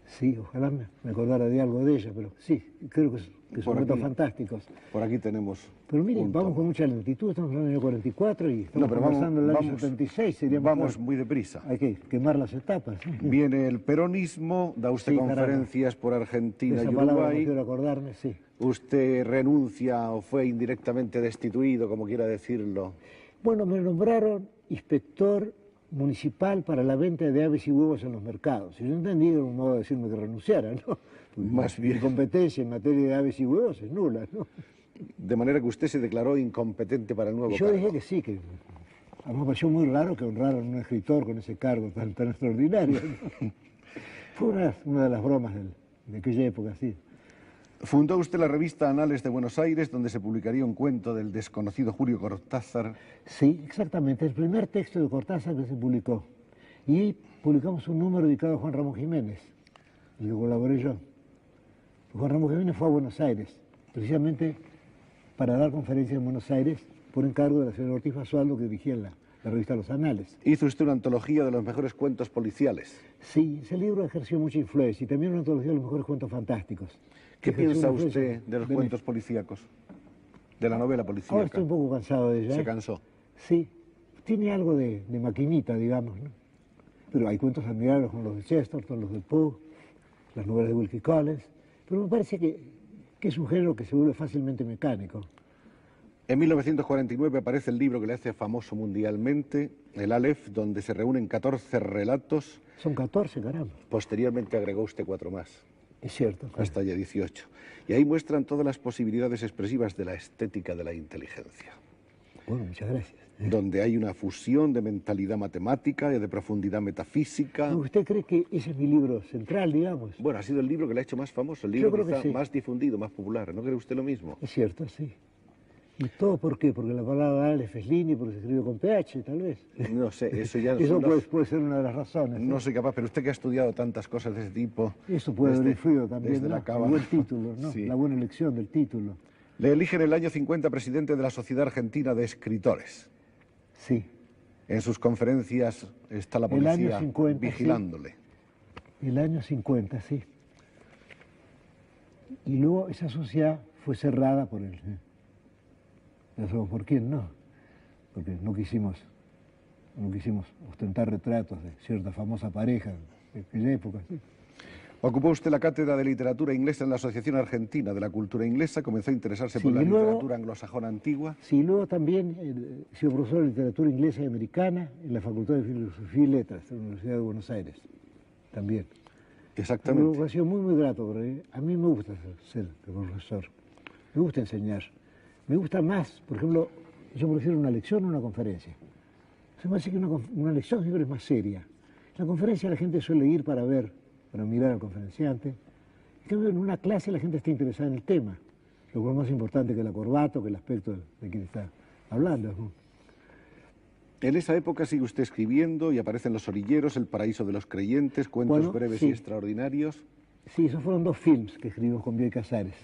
Sí, ojalá me acordara de algo de ella, pero sí, creo que son Por momentos aquí. fantásticos. Por aquí tenemos. Pero miren, un vamos tomo. con mucha lentitud, estamos en el año 44 y estamos pero conversando en el año vamos- 76, sería Vamos mejor. muy deprisa. Hay que quemar las etapas. ¿Eh? Viene el peronismo, da usted Sí, conferencias por Argentina Esa y palabra no Uruguay. quiero acordarme, sí. Usted renuncia o fue indirectamente destituido, como quiera decirlo. Bueno, me nombraron inspector municipal para la venta de aves y huevos en los mercados. Y yo entendí que era un modo de decirme que renunciara, ¿no? Porque Más bien. mi competencia en materia de aves y huevos es nula, ¿no? De manera que usted se declaró incompetente para el nuevo Y yo cargo. dije que sí, que a mí me pareció muy raro que honraran a un escritor con ese cargo tan extraordinario, ¿no? Fue una de las bromas de aquella época, sí. Fundó usted la revista Anales de Buenos Aires, donde se publicaría un cuento del desconocido Julio Cortázar. Sí, exactamente, el primer texto de Cortázar que se publicó. Y publicamos un número dedicado a Juan Ramón Jiménez, el que colaboré yo. Juan Ramón Jiménez fue a Buenos Aires, precisamente para dar conferencias en Buenos Aires por encargo de la señora Ortiz Basualdo, que dirigía la revista Los Anales. Hizo usted una antología de los mejores cuentos policiales. Sí, ese libro ejerció mucha influencia y también una antología de los mejores cuentos fantásticos. ¿Qué Ejerció piensa una influencia usted de los benéfica. cuentos policíacos? De la novela Ahora policíaca. estoy un poco cansado de ella. Se ¿eh? cansó. Sí, tiene algo de maquinita, digamos, ¿no? Pero hay cuentos admirables como los de Chesterton, los de Poe, las novelas de Wilkie Collins, pero me parece que es un género que se vuelve fácilmente mecánico. En 1949 aparece el libro que le hace famoso mundialmente, el Aleph, donde se reúnen 14 relatos. Son 14, caramba. Posteriormente agregó usted 4 más, Es cierto. hasta ya 18. Y ahí muestran todas las posibilidades expresivas de la estética de la inteligencia, Bueno, muchas gracias. donde hay una fusión de mentalidad matemática y de profundidad metafísica. ¿Usted cree que ese es mi libro central, digamos? Bueno, ha sido el libro que le ha hecho más famoso, el libro creo que quizá sí. más difundido, más popular. ¿No cree usted lo mismo? Es cierto, sí. ¿Y todo por qué? Porque la palabra Aleph es Lini, porque se escribe con PH, tal vez. No sé, eso ya Eso no, puede ser una de las razones. no soy capaz, pero usted que ha estudiado tantas cosas de ese tipo... Eso puede haber influido también, desde ¿no? la El cábala. buen título, ¿no? Sí. La buena elección del título. Le eligen el año 50 presidente de la Sociedad Argentina de Escritores. Sí. En sus conferencias está la El año policía 50, vigilándole. El año 50, sí. Y luego esa sociedad fue cerrada por el... Ya sabemos por quién, ¿no? Porque no quisimos ostentar retratos de cierta famosa pareja de aquella época. ¿Sí? Ocupó usted la cátedra de literatura inglesa en la Asociación Argentina de la Cultura Inglesa, comenzó a interesarse Sí, por la y luego- literatura anglosajona antigua. Sí, luego también he sido profesor de literatura inglesa y americana en la Facultad de Filosofía y Letras de la Universidad de Buenos Aires, también. Una Exactamente. educación muy, muy grato, porque a mí me gusta ser profesor, me gusta enseñar. Me gusta más, por ejemplo, yo prefiero una lección o una conferencia. Se me hace que una lección siempre es más seria. En la conferencia la gente suele ir para mirar al conferenciante. En cambio, en una clase la gente está interesada en el tema, lo cual es más importante que la corbata o que el aspecto de quien está hablando, ¿no? En esa época sigue usted escribiendo y aparecen Los Orilleros, El Paraíso de los Creyentes, Cuentos Bueno, breves sí. y extraordinarios. Sí, esos fueron 2 films que escribimos con Bioy Casares.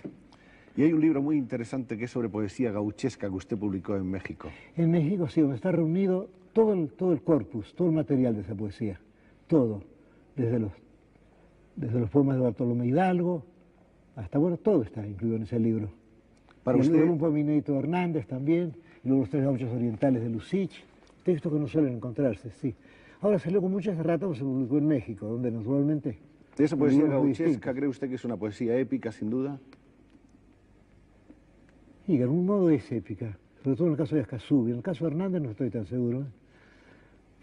Y hay un libro muy interesante que es sobre poesía gauchesca que usted publicó en México. En México, sí, donde está reunido todo el corpus, todo el material de esa poesía, todo, desde los poemas de Bartolomé Hidalgo hasta, bueno, todo está incluido en ese libro. Para y usted, luego un poeminito Hernández también, y luego los 3 gauchos orientales de Lucich, textos que no suelen encontrarse, sí. Ahora salió con muchas ratas, se publicó en México, donde naturalmente... esa poesía libros muy gauchesca, distintos. ¿cree usted que es una poesía épica, sin duda? Y de algún modo es épica, sobre todo en el caso de Ascasubi. En el caso de Hernández no estoy tan seguro. ¿Eh?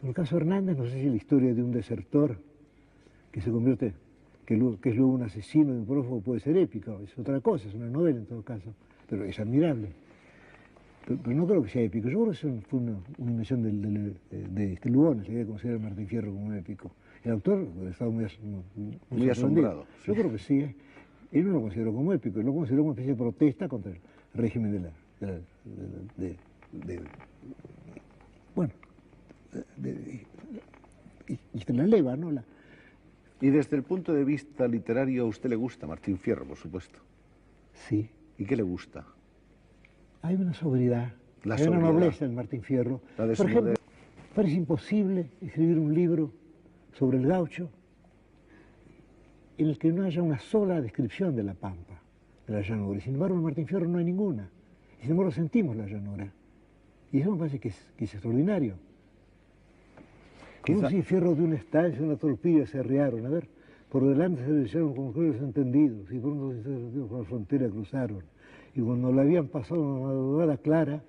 En el caso de Hernández no sé si la historia de un desertor que se convierte, que es luego un asesino y un prófugo puede ser épica, es otra cosa, es una novela en todo caso, pero es admirable. Pero no creo que sea épico, yo creo que fue una invención de Lugones, la idea de considerar a Martín Fierro como un épico. El autor estaba muy asombrado. Sí. Yo creo que sí. Él no lo consideró como épico, él lo consideró como una especie de protesta contra el régimen y la leva, ¿no? Y desde el punto de vista literario, ¿a usted le gusta Martín Fierro, por supuesto? Sí. ¿Y qué le gusta? Hay una sobriedad, hay sobriedad. una nobleza en Martín Fierro. Por ejemplo, parece imposible escribir un libro sobre el gaucho en el que no haya una sola descripción de la pampa, de la llanura. Y sin embargo, en Martín Fierro no hay ninguna. Y sin embargo, sentimos la llanura. Y eso me parece que es extraordinario. Como si Fierro de una estancia, una torpilla se arriaron. A ver, por delante se desearon como crueles entendidos, y pronto por la frontera cruzaron. Y cuando le habían pasado una madrugada clara,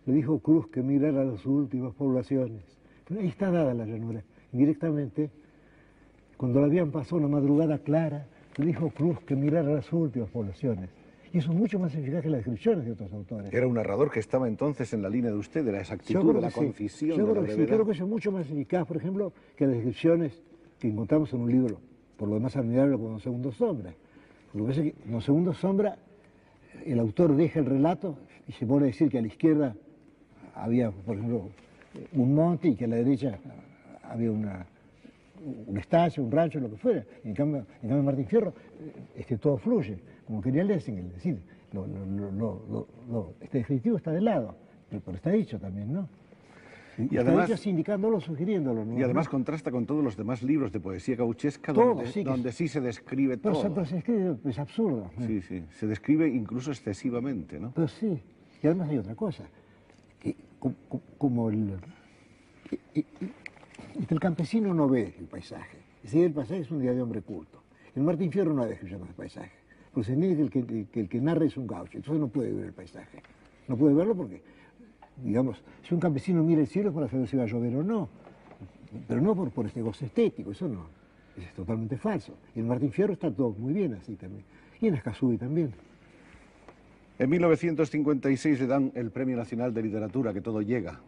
le dijo Cruz que mirara a las últimas poblaciones. Pero ahí está dada la llanura, indirectamente. Cuando le habían pasado una madrugada clara, le dijo Cruz que mirara a las últimas poblaciones. Y eso es mucho más eficaz que las descripciones de otros autores. Era un narrador que estaba entonces en la línea de usted, de la exactitud, de la concisión, yo de la creo que brevedad. Sí, creo que eso es mucho más eficaz, por ejemplo, que las descripciones que encontramos en un libro, por lo demás admirable como Dos Segundos Sombra. Lo que pasa es que en Dos Segundos Sombra el autor deja el relato y se pone a decir que a la izquierda había, por ejemplo, un monte y que a la derecha había un estancia, un rancho, lo que fuera. En cambio Martín Fierro, todo fluye, como quería Lessing, es decir, este descriptivo está de lado, pero está dicho también, ¿no? Y además, está dicho indicándolo, sugiriéndolo, ¿no? Y además contrasta con todos los demás libros de poesía gauchesca donde sí se describe todo. Pero se escribe, es absurdo. Sí, sí, se describe incluso excesivamente, ¿no? Pues sí, y además hay otra cosa, que como el campesino no ve el paisaje, el paisaje es un día de hombre culto. El Martín Fierro no ha descripción del paisaje, porque se niega que el que narra es un gaucho, entonces no puede ver el paisaje. No puede verlo porque, digamos, si un campesino mira el cielo es para saber si va a llover o no, pero no por este gozo estético, eso no, es totalmente falso. Y en Martín Fierro está todo muy bien así también, y en Escazú también. En 1956 le dan el Premio Nacional de Literatura, que todo llega.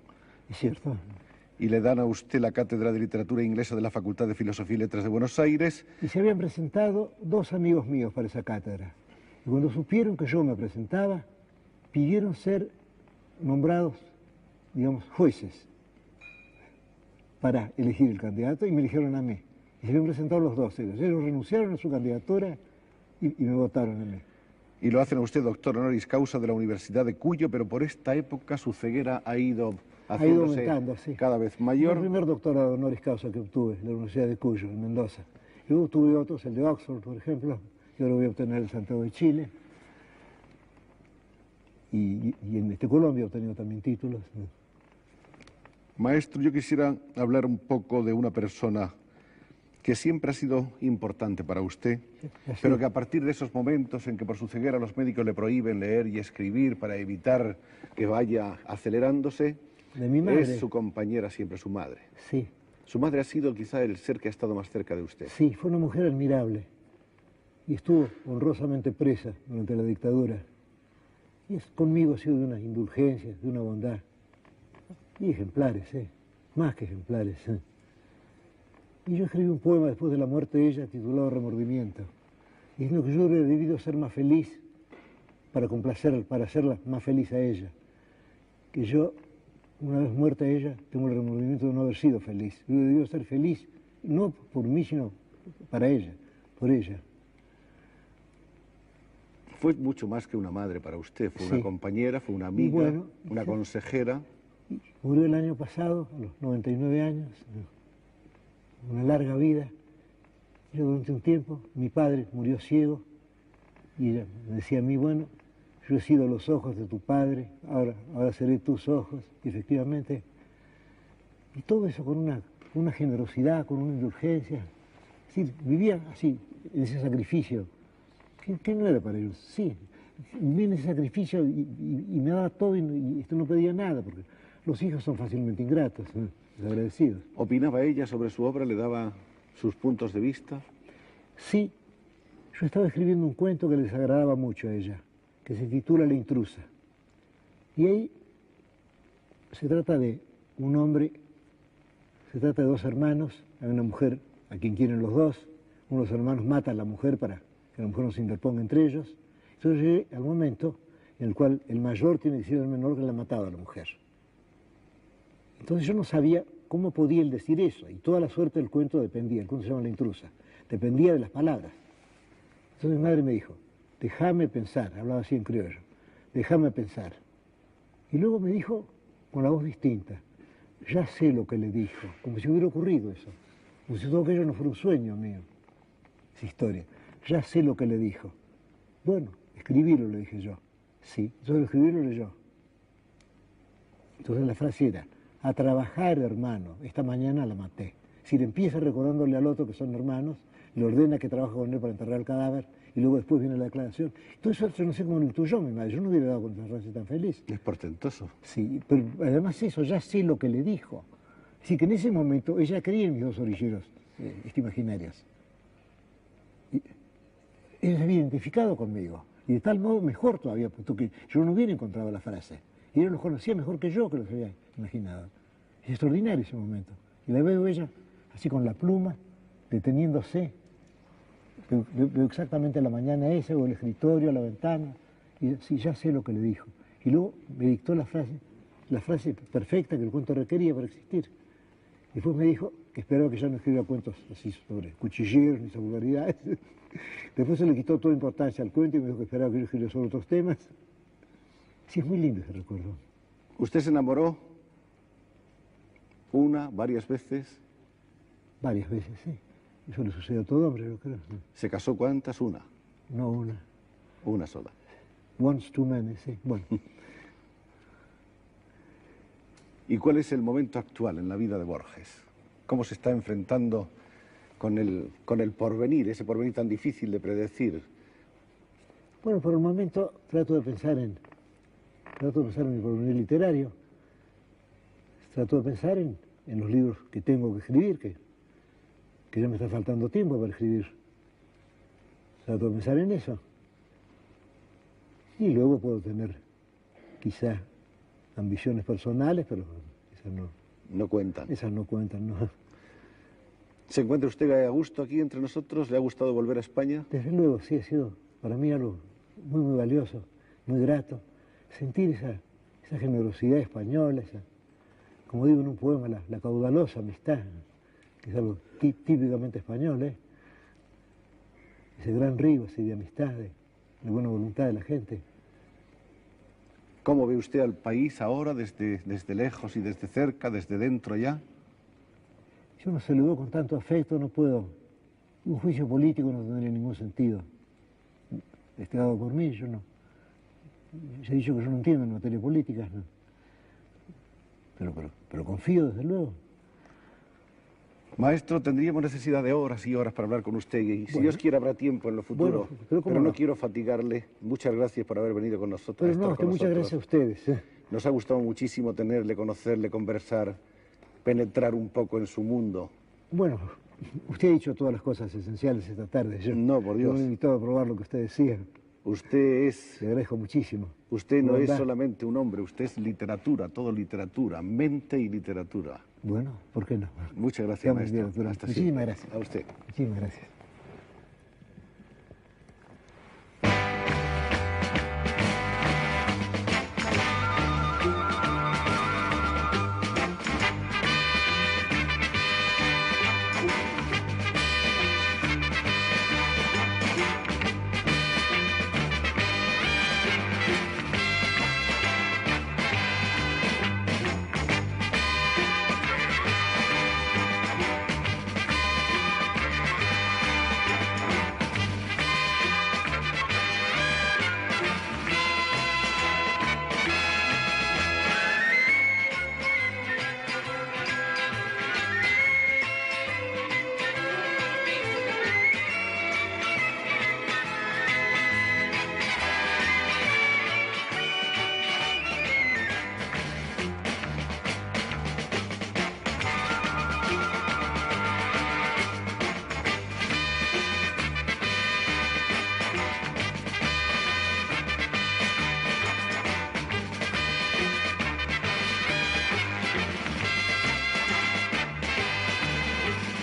Es cierto. Y le dan a usted la Cátedra de Literatura Inglesa de la Facultad de Filosofía y Letras de Buenos Aires. Y se habían presentado dos amigos míos para esa cátedra. Y cuando supieron que yo me presentaba, pidieron ser nombrados, digamos, jueces para elegir el candidato y me eligieron a mí. Y se habían presentado los dos ellos. Ellos renunciaron a su candidatura y me votaron a mí. Y lo hacen a usted doctor honoris causa de la Universidad de Cuyo, pero por esta época su ceguera ha ido aumentando, sí. Cada vez mayor. Fue el primer doctorado honoris causa que obtuve en la Universidad de Cuyo, en Mendoza. Luego tuve otros, el de Oxford, por ejemplo, y ahora voy a obtener el Santiago de Chile. Y en Colombia he obtenido también títulos. Maestro, yo quisiera hablar un poco de una persona que siempre ha sido importante para usted, pero que a partir de esos momentos en que por su ceguera los médicos le prohíben leer y escribir para evitar que vaya acelerándose, de mi madre. Es su compañera siempre, su madre. Sí. Su madre ha sido quizá el ser que ha estado más cerca de usted. Sí, fue una mujer admirable y estuvo honrosamente presa durante la dictadura. Y conmigo ha sido de una indulgencia, de una bondad. Y ejemplares, más que ejemplares. Y yo escribí un poema después de la muerte de ella titulado Remordimiento. Y es lo que yo hubiera debido ser más feliz para complacerla, para hacerla más feliz a ella. Que yo, una vez muerta ella, tengo el remordimiento de no haber sido feliz. Yo hubiera debido ser feliz, no por mí, sino para ella, por ella. Fue mucho más que una madre para usted, fue una compañera, fue una amiga, una consejera. Murió el año pasado, a los 99 años, una larga vida. Yo durante un tiempo, mi padre murió ciego y ella me decía a mí, bueno, yo he sido los ojos de tu padre, ahora seré tus ojos, y efectivamente. Y todo eso con una generosidad, con una indulgencia. Sí, vivía así, en ese sacrificio, que no era para ellos. Sí, vivía en ese sacrificio y me daba todo y esto no pedía nada, porque los hijos son fácilmente ingratos, desagradecidos. ¿Opinaba ella sobre su obra? ¿Le daba sus puntos de vista? Sí, yo estaba escribiendo un cuento que les agradaba mucho a ella, que se titula La intrusa. Y ahí se trata de un hombre, se trata de dos hermanos, hay una mujer a quien quieren los dos. Uno de los hermanos mata a la mujer para que la mujer no se interponga entre ellos. Entonces llegué al momento en el cual el mayor tiene que decir al menor que le ha matado a la mujer. Entonces yo no sabía cómo podía él decir eso, y toda la suerte del cuento dependía, el cuento se llama La intrusa, dependía de las palabras. Entonces mi madre me dijo, déjame pensar, hablaba así en criollo, déjame pensar. Y luego me dijo, con la voz distinta, ya sé lo que le dijo, como si hubiera ocurrido eso, como si todo aquello no fuera un sueño mío, esa historia. Ya sé lo que le dijo. Bueno, escribílo, le dije yo. Sí, yo lo escribí y lo leyó. Entonces la frase era, a trabajar, hermano, esta mañana la maté. Si le empieza recordándole al otro que son hermanos, le ordena que trabaje con él para enterrar el cadáver, y luego después viene la declaración. Todo eso yo no sé cómo lo intuyó mi madre, yo no hubiera dado con esa frase tan feliz. Es portentoso. Sí, pero además eso, ya sé lo que le dijo. Así que en ese momento ella creía en mis dos orilleros imaginarios. Y ella se había identificado conmigo, y de tal modo mejor todavía, puesto que yo no hubiera encontrado la frase. Y ella los conocía mejor que yo, que los había imaginado. Es extraordinario ese momento. Y la veo ella así con la pluma, deteniéndose. Veo exactamente la mañana esa, o el escritorio, la ventana, y sí, ya sé lo que le dijo. Y luego me dictó la frase perfecta que el cuento requería para existir. Y después me dijo que esperaba que ya no escribiera cuentos así sobre cuchilleros ni sobre vulgaridades. Después se le quitó toda importancia al cuento y me dijo que esperaba que yo escribiera sobre otros temas. Sí, es muy lindo ese recuerdo. ¿Usted se enamoró una, varias veces? Varias veces, sí. Eso le sucede a todo hombre, yo creo. ¿Se casó cuántas? Una. No una. Una sola. Once too many, sí. Bueno. ¿Y cuál es el momento actual en la vida de Borges? ¿Cómo se está enfrentando con el porvenir, ese porvenir tan difícil de predecir? Bueno, por el momento trato de pensar en mi porvenir literario. Trato de pensar en los libros que tengo que escribir, que ya me está faltando tiempo para escribir. Trato de pensar en eso. Y luego puedo tener quizá ambiciones personales, pero esas no. No cuentan. Esas no cuentan, no. ¿Se encuentra usted a gusto aquí entre nosotros? ¿Le ha gustado volver a España? Desde luego, sí, ha sido para mí algo muy, muy valioso, muy grato. Sentir esa generosidad española, como digo en un poema, la caudalosa amistad, que es algo típicamente español, ese gran río así de amistad, de buena voluntad de la gente. ¿Cómo ve usted al país ahora, desde lejos y desde cerca, desde dentro ya? Yo no se lo veo con tanto afecto, no puedo. Un juicio político no tendría ningún sentido. Dado por mí, yo no. Ya he dicho que yo no entiendo en materia política, ¿no? Pero confío, desde luego. Maestro, tendríamos necesidad de horas y horas para hablar con usted, y si Dios quiere habrá tiempo en lo futuro. Bueno, pero no quiero fatigarle. Muchas gracias por haber venido con nosotros. Pero no, muchas gracias a ustedes. Nos ha gustado muchísimo tenerle, conocerle, conversar, penetrar un poco en su mundo. Bueno, usted ha dicho todas las cosas esenciales esta tarde. No, por Dios. Yo me he invitado a probar lo que usted decía. Usted es... Le agradezco muchísimo. Usted no es solamente un hombre, usted es literatura, todo literatura, mente y literatura. Bueno, ¿por qué no? Muchas gracias, maestro. Muchísimas gracias. A usted. Muchísimas gracias.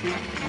Thank you.